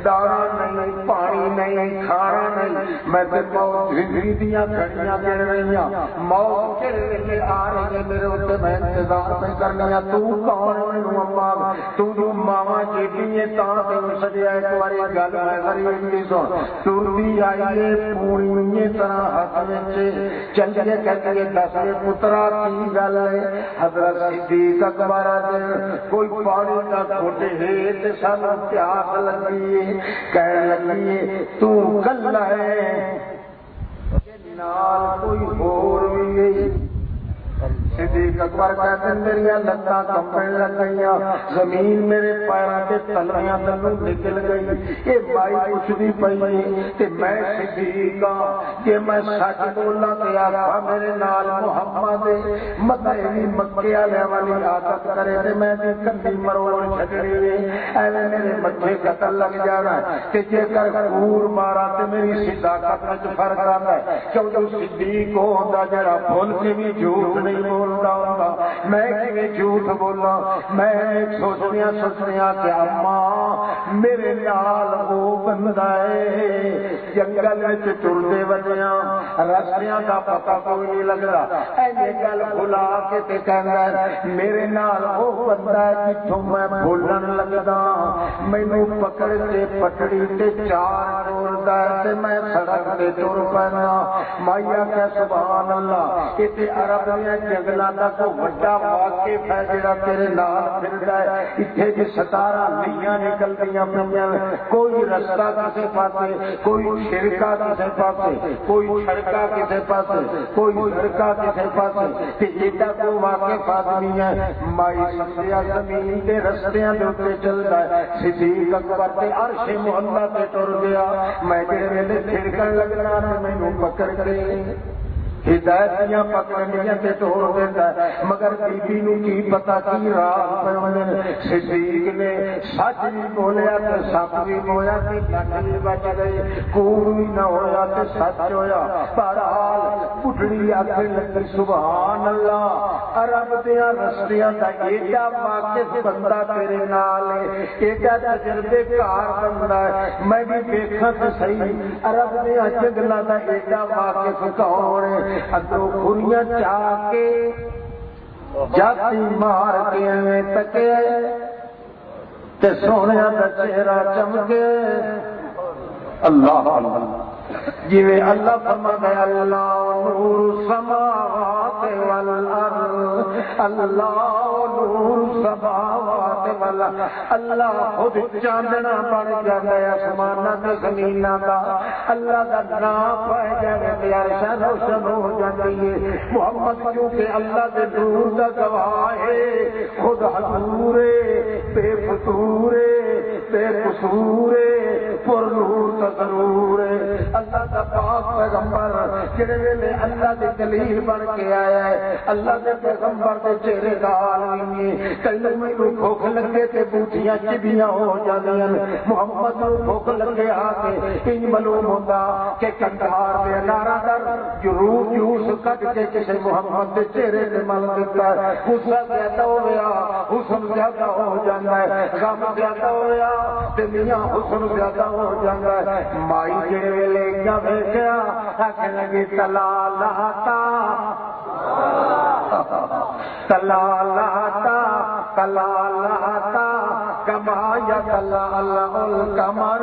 دارا نہیں پانی نہیں کھانا نہیں میں زندگی دیا گھڑیاں گر رہی ہوں موت کے لیے آ رہی ہے میرے اتنے میں انتظار پہ کرنی ہے تو کون مینوں اما تو ماوا جیٹی ہے تاں تین سجیا ایک بار گل میں غریب کی سن ترتی آئی ہے پوری طرح ہاتھ میں چلیے کہتی ہے دسویں پترا کی گل ہے حضرت صدیق اکبر کوئی پانی کا کھوٹے ہے سن پیاس لگی کہنے لگی تو کل ہے نال کوئی ہور بھی گئی صدیق اکبر کہتے ہیں میری لتاں کمبن لگ گئیاں، زمین میرے پیراں تے تلیاں تلوں نکل گئی۔ یہ مائی پوچھدی پئی تے میں صدیق ہاں، کہ میں سچ بولاں تے آکھاں میرے نال محمد مدینے مکے والے والی عادت کرے تے میں دی کندی مروڑ چھڈنی ایویں میرے مٹھے قتل لگ جانا کہ جے کر کور مارا تے میری صداقت وچ فرق آندا ہے، کیونکہ صدیق وہ ہوندا جڑا بھول کے بھی جھوٹ نہیں بولدا ہوندا۔ میں کیویں جھوٹ بولاں؟ میں سوچدیاں کہ اماں میرے نال وہ بندہ ہے جنگل وچ ٹردے ودیاں رستیاں دا پتہ کوئی نہیں لگدا، ایویں گل بھلا کے تے کہندا میرے نال وہ بندہ ہے جتھوں میں بولن لگدا مینوں پکڑ کے پٹڑی تے چار ٹوردا تے میں سڑک تے ٹر پینا۔ مائیا کہ سبحان اللہ، تے عرب دیاں جنگلاں دا کوئی وڈا واقف ہے جڑا تیرے نال پھردا ہے۔ اتھے جی 17 لیاں نکلدیاں پیاں، کوئی رستہ کسے پاسے، کوئی شرکا کسے پاسے، کوئی سڑکا کسے پاسے، کوئی سڑکا کسے پاسے، تے ایڈا کوئی واقف آدمی ہے مائی سمجھیا زمین دے رستیاں دے اوپر چلدا ہے۔ صدیق اکبر تے عرش معلا تے ٹر گیا، میں جڑے ویلے چھڑکن لگنا تے مینوں پکڑ کے ہدایت دیاں پکڑنیاں تے ٹور دیندا ہے، مگر بی بی نوں کی پتہ کی راز پوندے۔ صدیق نے سچ بھی بولیا تے سپ بھی بویا تے لٹ بھی بچ گئے، کوڑ بھی نہ ہویا تے سچ ہویا۔ بہرحال بڈھڑی آکھن لگی سبحان اللہ، عرب دیاں رستیاں دا ایڈا واقف بندہ تیرے نال ہے، ایڈا تجربے کار بندہ ہے، میں بھی دیکھاں تے صحیح عرب دیاں جنگلاں دا ایڈا واقف کون ہے۔ ادھروں کھریاں چاہ کے جاتی مار کے میں تکے تے سونیا دا چہرہ چمکے۔ اللہ جی اللہ فرماتا ہے اللہ نور السماوات والارض، اللہ نور السماوات والارض، اللہ خود چاندنا بن جاتا ہے آسماناں تے زمیناں دا، اللہ دا نام پہ جائے تے عرشاں روشن ہو جاتی ہے۔ محمد کیونکہ اللہ دے نور دا گواہ ہے، خود حضور بے فتور بے قصور پر نور تا ضرور اللہ دا پاک پیغمبر جڑے ویلے اللہ دی دلیل بن کے آیا ہے، اللہ دے پیغمبر دے چہرے نال نہیں کلے مینوں بھوک لگے تے بوٹیاں چبیاں ہو جاندیاں، محمد نوں بھوک لگے آ کے انج معلوم ہوندا کہ کندھار دے انارا در ضرور جوس کٹ کے کسے محمد دے چہرے تے مل دیتا ہے۔ غصہ زیادہ ہویا حسن زیادہ ہو جاندا ہے، غم زیادہ ہویا تے میاں حسن زیادہ ہو جاندا ہے۔ مائی جڑے ویلے جب ویکھیا آکھن لگی تلا لاتا تلا لاتا تلا لاتا کما یتلال القمر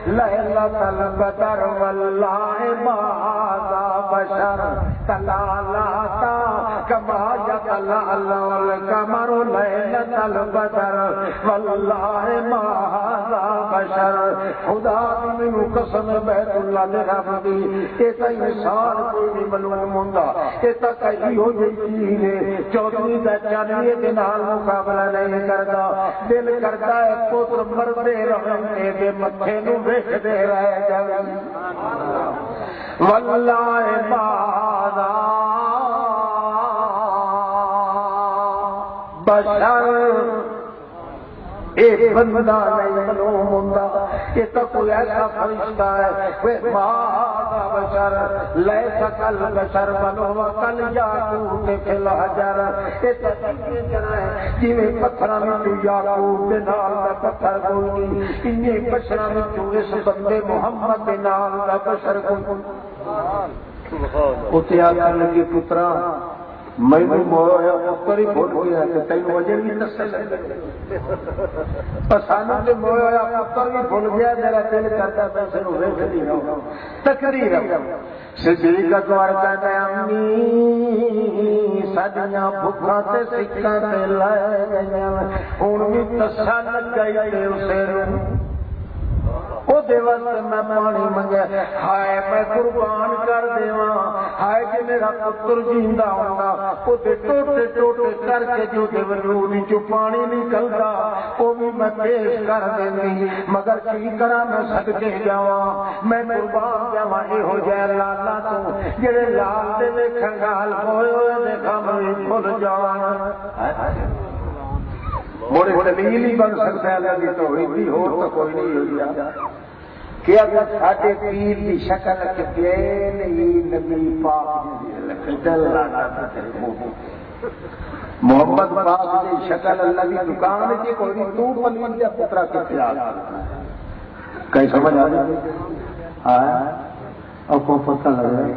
لیلۃ البدر واللہ ما ذا بشر تلا لاتا کما یتلال القمر لیلۃ البدر واللہ ما ذا بشر۔ خدا دی مینوں قسم بیت اللہ دے رب دی، اے تے انسان کوئی نہیں معلوم ہوندا، اے تے کئی ہو جئی چیز ہے چودھری دا چانیے دے نال مقابلہ نہیں کردا۔ دل کردا ہے پتر مردے رہنے دے متھے نوں ویکھدے رہ جاویں واللہ ماذا بشر، ایک بندہ نہیں معلوم ہوندا، یہ تو کوئی ایسا فرشتہ ہے وہ ماذا بشر لیس کل بشر بنو کل یاقوت فی الحجر، یہ تو طرح ہے جویں پتھراں وچ یاقوت دے نال دا پتھر کوئی نہیں، انہی بشراں وچ اس بندے محمد دے نال دا بشر کوئی نہیں۔ اوتے آکھن لگے پترا میں مویا پتر ہی بھول گیا کہ تینوں وجہ بھی سانو تے مویا پتر بھی بھول گیا، میرا دل کرتا پیسے ویکھدی رہو تقریر۔ صدیق اکبر کہتا ہے امی ساڈیاں بھکھاں تے سکھاں تے لے گئیاں، ہن بھی تسا لگ گئی تے اسے وہ واسطے میں پانی منگیا، ہائے میں قربان کر دیواں، ہائے کہ میرا پتر جیندا ہوگا، وہ ٹوٹے ٹوٹے کر کے جو وجود جو پانی نکلدا وہ بھی میں پیش کر دینی، مگر کی کرا میں صدقے جاواں، میں قربان جاواں یہو جہے لالا تو جڑے لال دے ویکھن گال ہوئے ہوئے دیکھا میں بھول جان۔ بڑے دلیل ہی بن سکتا ہے اللہ کی توحید بھی ہو تو کوئی نہیں ہو گیا کہ اگر ساڈے پیر کی شکل کے نبی پاک محمد پاک کی شکل اللہ کی دکان کی کوئی نہیں، تو پلیت یا پترا کے پیار کہیں سمجھ آ جائے اور کو پتہ لگ رہا ہے۔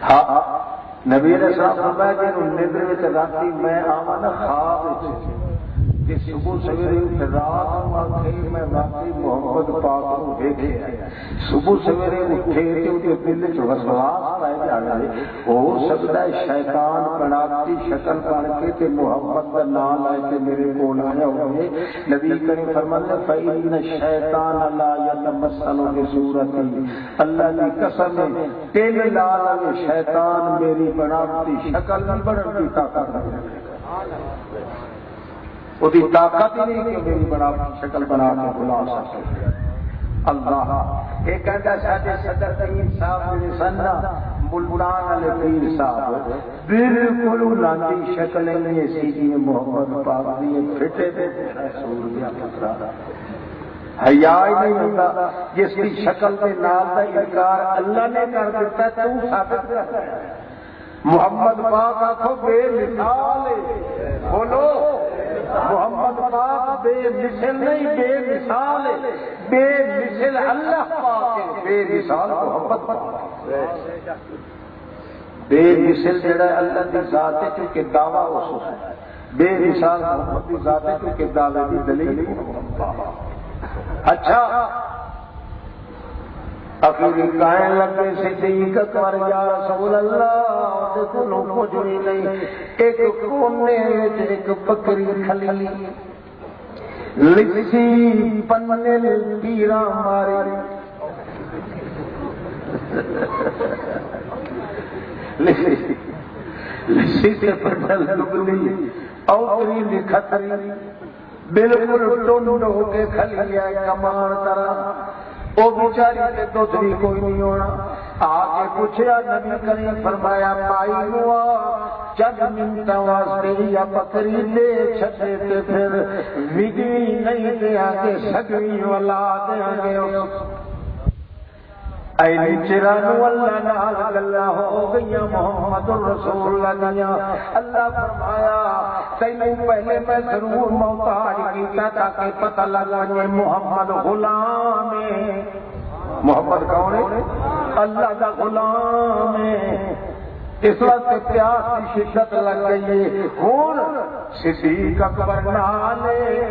ہاں نبی علیہ السلام فرمایا کہ ندر وچ راتی میں آواں نا خواب وچ کہ صبح سویرے رات آکھے میں واقعی محمد پاک کو دیکھیا، صبح سویرے اٹھے تے اودے دل وچ وسواس پے جاوے، ہو سکدا ہے شیطان بناوٹی شکل بن کے تے محمد دا نام لے کے میرے کول آیا ہوئے۔ نبی کریم فرماتے ہیں فإن الشیطان لا يتمثل بصورتی، اللہ کی قسم ہے تیل لال شیطان میری بناوٹی شکل نہیں بنن کی طاقت رکھتا، وہ طاقت ہی نہیں کہ میری بناوٹی شکل بنا کے بلا سکے۔ اللہ ایک کہتا ساڈے صدر پیر صاحب میرے سننا ملتان والے پیر صاحب بالکل لاندی شکل نہیں سی جی محمد پاک دی پھٹے تے رسول دیا پترا حیا ہی نہیں ہوتا، جس کی شکل کے نام کا انکار اللہ نے کر دیتا ہے تو ثابت کرتا ہے۔ محمد پاک آخو بے مثال ہے، بولو محمد پاک بے مثل نہیں بے مثال ہے، بے مثل اللہ پاک ہے، بے مثال محمد پاک بے مثل جڑا اللہ کی ذات ہے کیونکہ دعویٰ اس ہے، بے مثال محمد کی ذات ہے کیونکہ دعوے کی دلیل محمد پاک۔ اچھا اخیری کہنے لگے صدیق اکبر یا رسول اللہ دیکھو کچھ بھی نہیں، ایک کونے وچ ایک بکری کھلی لسی پنے پیرا مارے لسی سے پٹل لگلی اوتری لکھتری بالکل ٹونڈ ہو کے کھلی ہے کمان طرح، وہ بیچاری کے دودھ بھی کوئی نہیں ہونا۔ آگے پوچھا نبی کریم فرمایا پائی ہوا چند منٹ واسطے یا بکری دے چھٹے تے پھر وگی نہیں دیا گے سگوی والا دیا گے۔ ایلی چرانو اللہ نال گلا ہو گئی محمد الرسول اللہ، اللہ فرمایا تینوں پہلے میں ضرور محتاج کیتا تاکہ پتہ لگا یہ محمد غلام ہے۔ محمد کون ہے؟ اللہ کا غلام ہے۔ اس وقت پیاس کی شدت لگ گئی ہے، ہوں صدیق اکبر نال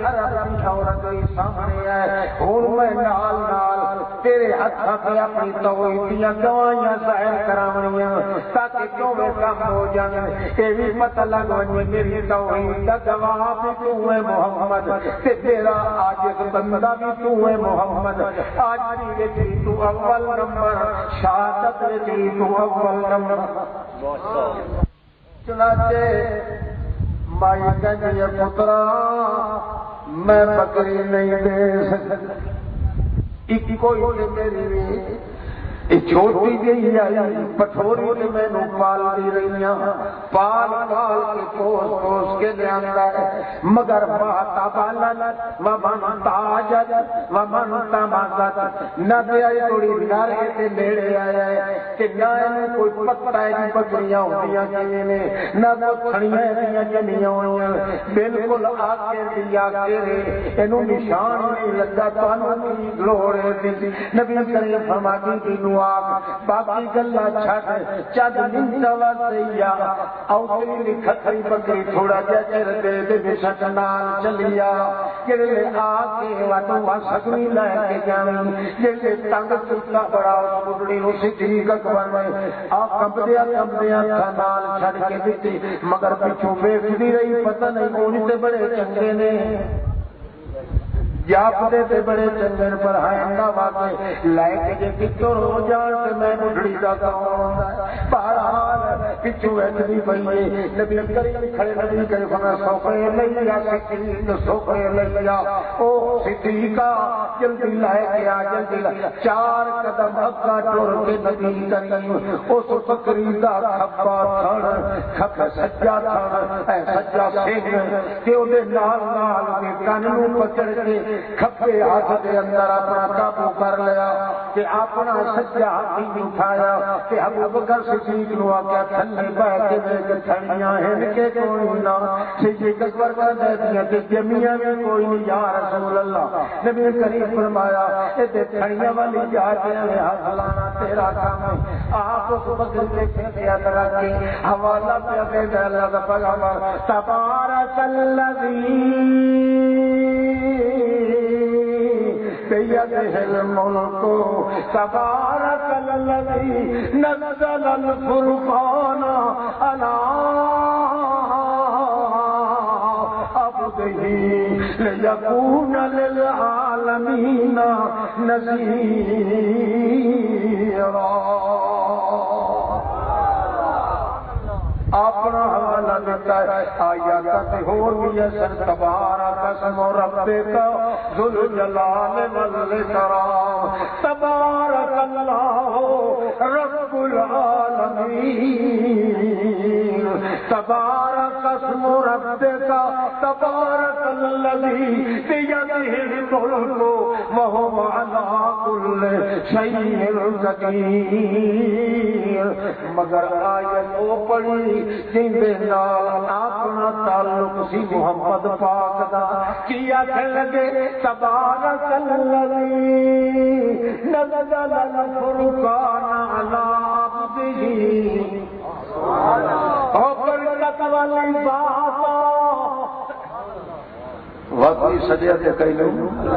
عربی عورت ہی سامنے ہے، ہوں میں نال نال تیرے ہاتھ پہ اپنی توحید دیاں گواہیاں ظاہر کراونیاں تاکہ دونوں کام ہو جائیں، یہ بھی پتہ لگ وجے میری توحید دا گواہ بھی تو ہے محمد تے تیرا عاجز بندہ بھی تو ہے محمد، آج بھی تو اول نمبر، شہادت بھی تو اول نمبر۔ چنانچہ مائی کہنی ہے پترا میں بکری نہیں دے سکتی، ایک کوئی میری چھوٹی جی آئی پٹھوری نے مینو پال دی رہی پال پال کے پوس پوس کے لیا مگر باتا بالن ومن تاجت ومن تمازت نہ دیا تھوڑی نارے تے نیڑے آیا ہے کہ نہ کوئی پتہ ہے بکریاں ہوندیاں کیویں نے نہ کھڑیاں دیاں جنیاں ہوئیاں بالکل آکے دیا کرے اینو نشان نہیں لگا تانوں کی لوڑ ہے نبی کریم فرماتے ہیں باقی گلا چھٹ چند منٹ واسطے یا اوتری لکھتری بکری تھوڑا جا چر دے بشک نال چلیا جڑے آ کے وٹو سگوی لے کے جاویں جڑے تنگ کیتا بڑا اس بڑی نو صدیق اکبر نے آ کمبدیا نال چھڑ کے دتی مگر پیچھوں ویکھدی رہی پتہ نہیں کون تے بڑے چنگے نے جاپتے تے بڑے چنگن پر ہائندا واقع لے کے جے پچھوں ہو جان تے میں بڑھڑی دا کون ہوندا ہے بہرحال پچھوں ویکھدی پئی ہے نبی کریم کھڑے نبی کریم فرمایا سوکھے لئی یا سکین سوکھے لئی یا او صدیقہ جلدی لے کے آ جلدی لے 4 قدم اگا ٹر کے نبی کریم اس بکری دا کھپا تھن کھپ سجا تھن اے سجا سنگھ تے او دے نال نال دے کن نوں پکڑ کے کھپے ہاتھ کے اندر اپنا قابو کر لیا کہ اپنا سجا ہاتھ اٹھایا کہ ابو بکر صدیق نو آکھیا تھلے بیٹھ کے ویکھ تھڑیاں ہن کے کوئی نہ صدیق اکبر کا دے دیا تے جمیاں بھی کوئی نہیں یا رسول اللہ نبی کریم فرمایا اے تے تھڑیاں والی جا کے ہاتھ لانا تیرا کام ہے آپ اس بکری کے پیچھے ہاتھ رکھ کے حوالہ پہ دے دے اللہ کا پیغمبر تبارک الذی بيده الملك تبارك الذي نزل الفرقان على عبده ليكون للعالمين نذيرا اپنا حوالہ دیتا ہے آیات ہور بھی ہے تبارک اسم ربک ذو الجلال والاکرام تبارک اللہ رب العالمین تبارک اسم ربک تبارک الذی بیدہ الملک وہو علی کل شیء قدیر مگر آیت او پڑھی جن دے نال اپنا تعلق سی محمد پاک دا کیا کہنے لگے تبارک الذی نزل الفرقان علی عبدہ او برکت والی بات واقعی سجدہ تے کئی لوگ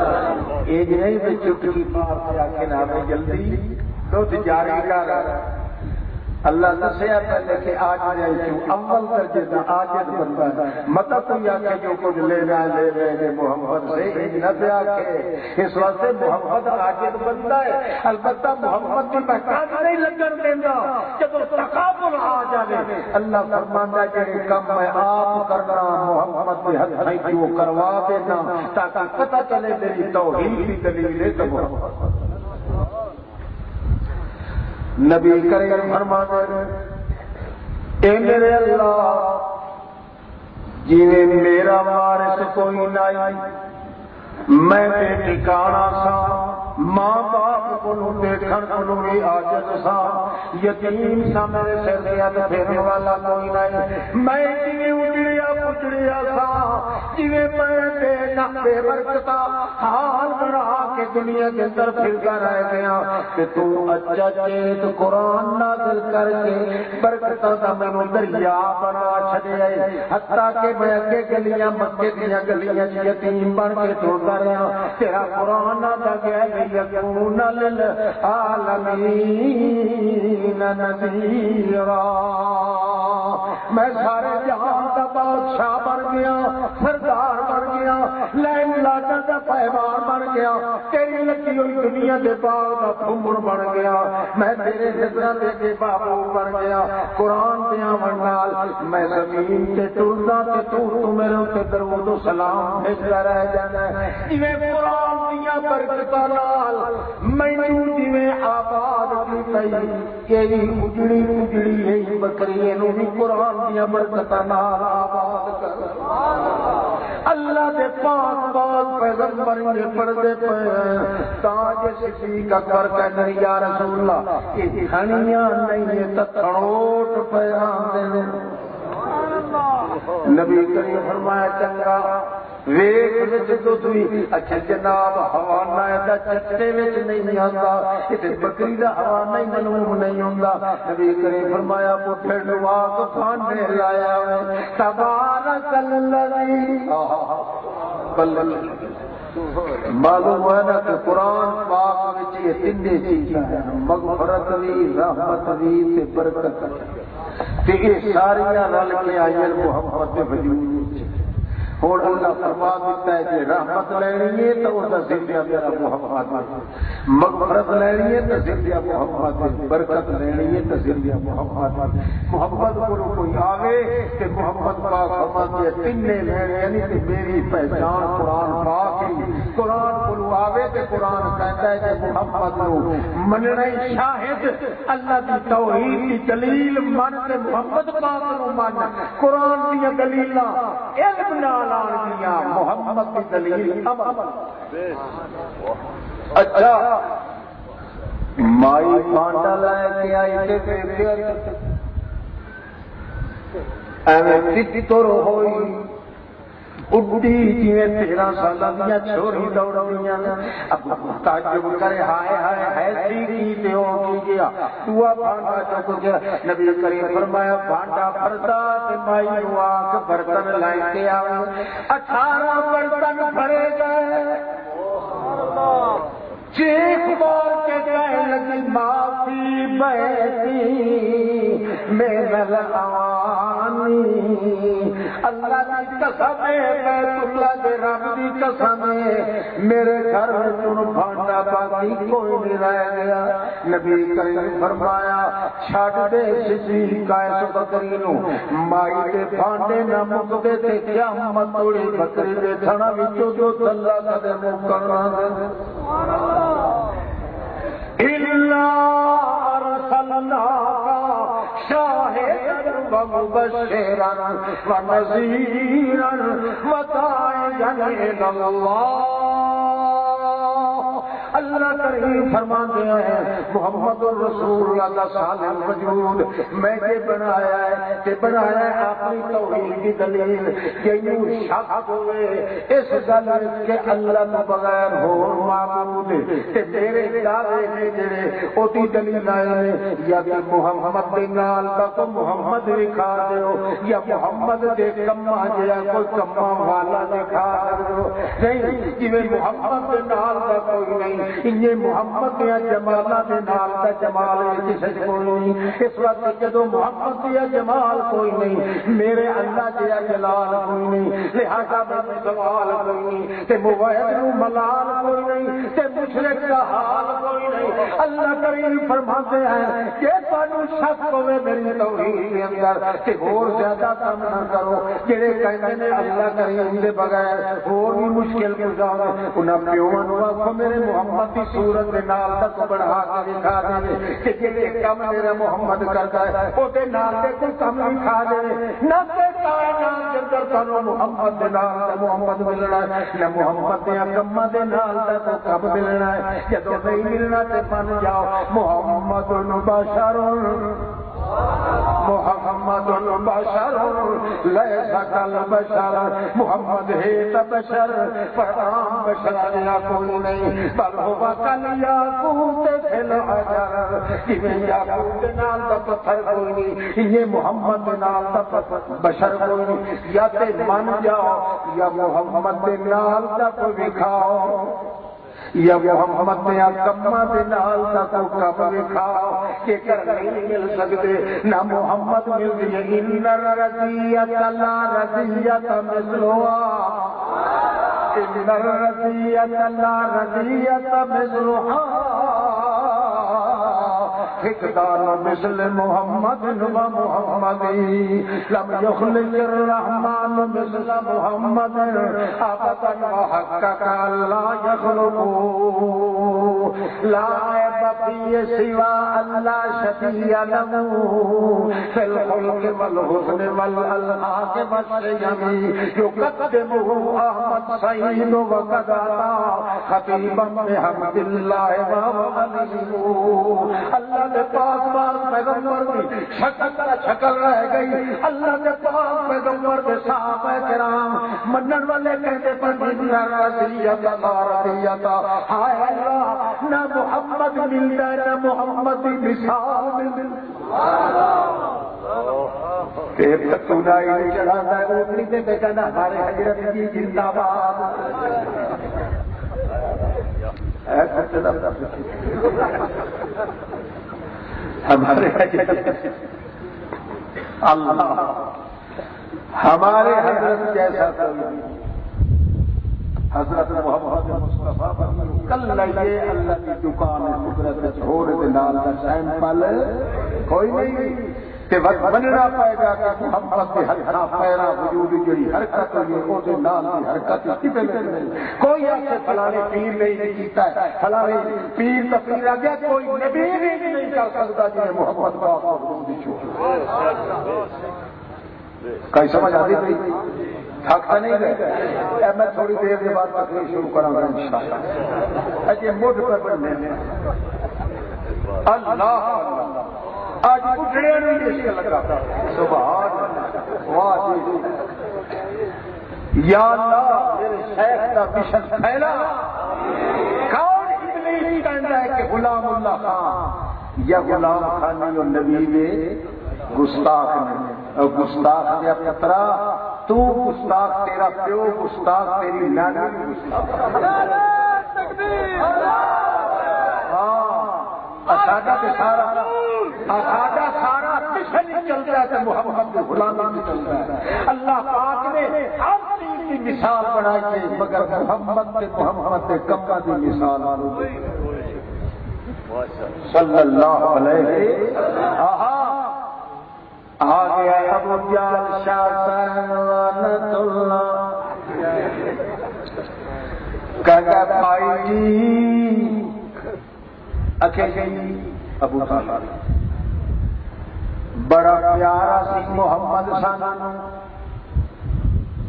ایک نہیں تے چٹکی پار کے آکے نہ جلدی تو جاری کر اللہ دسیا پہلے کہ آج جائے کیوں اول درجے کا عاجز بندہ ہے مطلب کوئی آکے جو کچھ لے لے محمد سے نہ دیا کہ اس واسطے محمد عاجز بندہ ہے البتہ محمد کی محتاج نہیں لگن دینا جب تقابل آ جائے اللہ فرماندا ہے کم میں آپ کرنا محمد کے حق میں کیوں کروا دینا تاکہ پتہ چلے میری توحید کی دلیل ہے تو محمد نبی کریم فرماتے اے میرے اللہ جنہیں میرا وارث کوئی نہیں میں بے ٹھکانا سا ماں باپ کو دیکھن کو بھی عاجز سا یتیم سا میرے سر سے ہاتھ پھیرنے والا کوئی نہیں میں جویں اجڑیا پچڑیا سا جویں میں بے برکتا حال بنا کے دنیا کے اندر پھرتا رہ گیا کہ تو اچھا چیت قرآن نازل کر کے برکتا دا مینوں دریا بنا چھڈیا حتیٰ کہ میں اگے گلیاں مکے دیاں گلیاں یتیم بن کے ٹرتا رہا تیرا قرآن دا گیا یکون للعالمین نذیرا میں سارے جہان دا بادشاہ بن گیا سردار بن گیا لین لاٹا دا پہوان بن گیا تیری لگی ہوئی دنیا دے باغ دا پھمڑ بن گیا میں تیرے نظراں دے کے بابو بن گیا قرآن دیا منال میں زمین تے ٹردا تے تو میرے اوتے درود و سلام بھیجدا رہ جانا جویں قرآن دیا برکتاں نال مینوں جویں آباد کیتی اے اجڑی اجڑی ہے بکری نوں بھی قرآن دیا برکتاں نال آباد کر اللہ دے پاک پاک پیغمبر نے پڑھدے پے تاج صدیق اکبر کہندے یا رسول اللہ یہ کھانیاں نہیں یہ تکھڑوٹ پے آندے نبی کریم فرمایا چنگا ویکھ وچ دودھ وی اچھا جناب حوالہ دا چٹے وچ نہیں آندا تے بکری دا حوالہ نہیں معلوم نہیں ہوندا نبی کریم فرمایا کو پھر واق پھانے لایا تبارک الذی معلوم ہے نا کہ قرآن پاک وچ یہ تین چیزاں ہیں مغفرت وی رحمت وی تے برکت تے یہ ساریاں رل کے آئیں محمد دے وجود وچ اور اللہ فرما دیتا ہے کہ رحمت لینی ہے تو اس کا ذریعہ میرا محمد ہے، مغفرت لینی ہے تو ذریعہ محمد ہے، برکت لینی ہے تو ذریعہ محمد ہے۔ محمد کو کوئی آوے کہ محمد پاک فرماتے ہیں تینے لینے یعنی کہ میری پہچان قرآن پاک ہی، قرآن کو آوے کہ قرآن کہتا ہے کہ محمد نو مننے شاہد اللہ کی توحید کی دلیل من کے محمد پاک نو من، قرآن کی دلیل علم نال آن گیا، محمد کی دلیل عمل۔ اچھا مائی پانڈا لے کے آئی تھے ایویں تر ہوئی اڈی جی 13 سال دیا چھوڑی دوڑیاں، اب تعجب کرے ہائے ہائے ایسی کی دیو کی گیا دعا بھانڈا چک گیا۔ نبی کریم فرمایا بھانڈا بھرتا تے مائی نو آکھ برتن لے کے آؤ، 18 برتن بھرے گئے، چیخ مار کے کہنے لگی معافی بیٹی میرا لگوانی، اللہ کی قسم ہے بیت اللہ کے رب کی قسم ہے میرے گھر میں تم بھانڈا باقی کوئی نہیں رہ گیا۔ نبی کریم فرمایا چھڈ دے سی قیس بکری نو، مائی کے بھانڈے نہ مکدے تے قیامت توڑی بکری دے تھنا وچوں جو تلا کدے مکنا الا ارسلناک شاہدا ومبشرا ونذیرا وداعیا الی اللہ۔ اللہ کریم فرماتے ہیں محمد الرسول اللہ کا سالم وجود میں یہ بنایا ہے کہ بنایا ہے اپنی توحید کی دلیل کہ یوں شک ہوئے اس گل کہ اللہ تو بغیر ہو معبود کہ تیرے دعوے نے جڑے اوتی دلیل آئے یا کہ محمد دے نال دا تو محمد دکھا دیو یا محمد دے کما جڑا کوئی کما والا دکھا دیو، نہیں جویں محمد دے نال دا کوئی نہیں، یہ محمد دیا جمالاں دے نال دا جمال کسے کوئی نہیں۔ اس وقت جدو محمد دیا جمال کوئی نہیں، میرے اللہ دیا جلال کوئی نہیں، لہذا میں سوال کوئی نہیں تے موحد نو ملال کوئی نہیں تے مشرک کا حال کوئی نہیں۔ اللہ کریم فرماتے ہیں کہ تانوں شک ہوے میری توحید کے اندر کہ اور زیادہ کام نہ کرو، جڑے کہندے نے اللہ کریم دے بغیر اور بھی مشکل گزار انہاں پیواں نو آکھو میرے محمد کی صورت دے نال تک بڑھا کے دکھا دے کہ جڑے کم میرا محمد کرتا ہے او دے نال تے کوئی کم نہیں کھا دے نہ تے کائنات دے اندر تانوں محمد دے نال تے محمد ملنا ہے نہ محمد دے کماں دے نال تے کم ملنا ہے۔ جدوں نہیں ملنا تے بن جاؤ محمد بشر محمد بشر لیس کالبشر، محمد ہے تو بشر پیغام بشر یا کوئی نہیں، بل ہو کالیاقوت فی الحجر، جویں یاقوت نال دا پتھر کوئی نہیں، یہ محمد نال دا بشر کوئی نہیں۔ یا تے من جاؤ یا محمد نال دا کوئی دکھاؤ یا محمد نے کما دے نال دا تو کم دکھاؤ کہ کر نہیں مل سکتے نہ محمد ملتی ہے۔ ان الرضیۃ لا رضیۃ مثلھا، ان الرضیۃ لا رضیۃ مثلھا، فقدان مثل محمد و محمدی، لم يخلق الرحمن مثل محمد ابدا وحقق لا يخلق، لا عیب فی سوى ان لا شبیہ له فی الخلق والحسن والالحاق والشیم، یقدمه احمد سعید وقد اتی خطیبا بحمد اللہ وهو علیم۔ اللہ کے پاس بار پیغمبر کی شکل رہ گئی، اللہ کے پاس پیغمبر کے صحابہ کرام منن والے کہتے پر رضیت رضیت، ہائے اللہ نہ محمد ملتا نہ محمد کی مثال ملتا۔ ایک تنائی چڑھاتا ہے اوپری سے بیٹا نہ ہمارے حضرت کی زندہ باد، ہمارے اللہ ہمارے حضرت جیسا کوئی حضرت محمد مصطفیٰ کل لائیے اللہ کی دکان قدرت چھوڑ کے نال کا سیمپل کوئی نہیں تے وقت بننا پائے گا کہ محمد کے ہتھاں پیراں وجود جڑی حرکت ہوئی او دے نال دی حرکت کتے نہیں کوئی ایسے فلانے پیر نہیں کیتا ہے فلانے پیر تقریر آ گیا کوئی نبی نہیں کر سکتا جنہیں محمد پاک وجود چھوڑ کئی سمجھ آتی تھی تھکتا نہیں گئے میں تھوڑی دیر کے بعد تقریر شروع کروں گا انشاءاللہ اجے مٹھ پر بننے اللہ آج اٹھنے نہیں اس لگا سبحان واہ یا اللہ میرے شیخ کا مشن پھیلا کون ابلیس کہتا ہے کہ غلام اللہ خان یا غلام خانی اور نبی میں گستاخ نے اور گستاخ نے پترا تو گستاخ تیرا پیو گستاخ تیری نانی گستاخ سارا مشن ہی چلتا ہے محمد کے غلامی میں چلتا ہے اللہ پاک نے ہر چیز کی مثال بنائی ہے مگر محمد کے کمبا کی مثال صلی اللہ علیہ آ گیا ابو جہل شاہ لعنت اللہ کہا بھائی جی اکیلی ابو طالب بڑا پیارا سی محمد سانو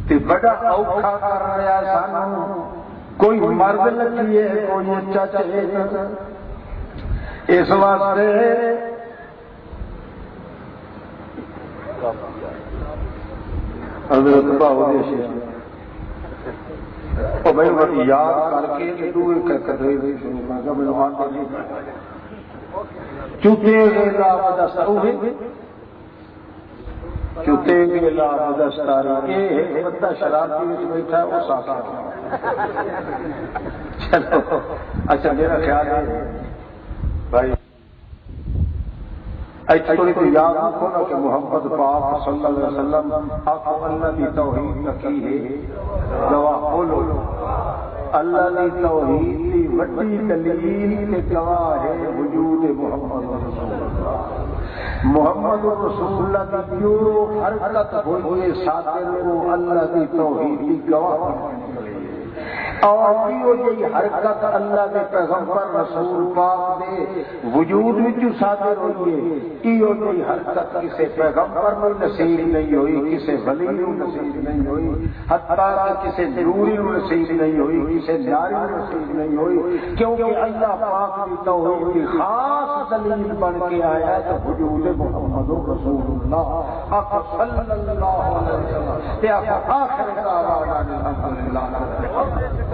تے بڑا اوکھا کر رہا سانو کوئی مرد لگی ہے کوئی اچھا چاہے اس واسطے حضرت بابو بھائی بڑی یاد کر کے چوتے گیلا بدستاری یہ بندہ شرابی بیٹھا وہ ساتھ چلو اچھا میرا خیال ہے بھائی تھوڑی تو یاد رکھو نا کہ محمد پاک صلی اللہ علیہ وسلم آپ اللہ کی توحید کی ہے گواہ بولو اللہ کی توحید کی بڑی دلیل کے گواہ ہے وجود محمد رسول اللہ محمد رسول اللہ کی جو حرکت ہوئی ساتھ کو اللہ کی توحید کی گواہ اور یہ حرکت اللہ کے پیغمبر رسول پاک دے وجود میں صادر ہوئی ہے یہ حرکت کسی پیغمبر میں نصیب نہیں ہوئی کسی ولی کو نصیب نہیں ہوئی حتیٰ کہ کسی ضروری کو نصیب نہیں ہوئی کسی جاری کو نصیب نہیں ہوئی کیونکہ اللہ پاک کی توحید کی خاص دلیل بن کے آیا ہے تو وجود محمد رسول اللہ آقا صلی اللہ علیہ وسلم آخر دعوانا الحمدللہ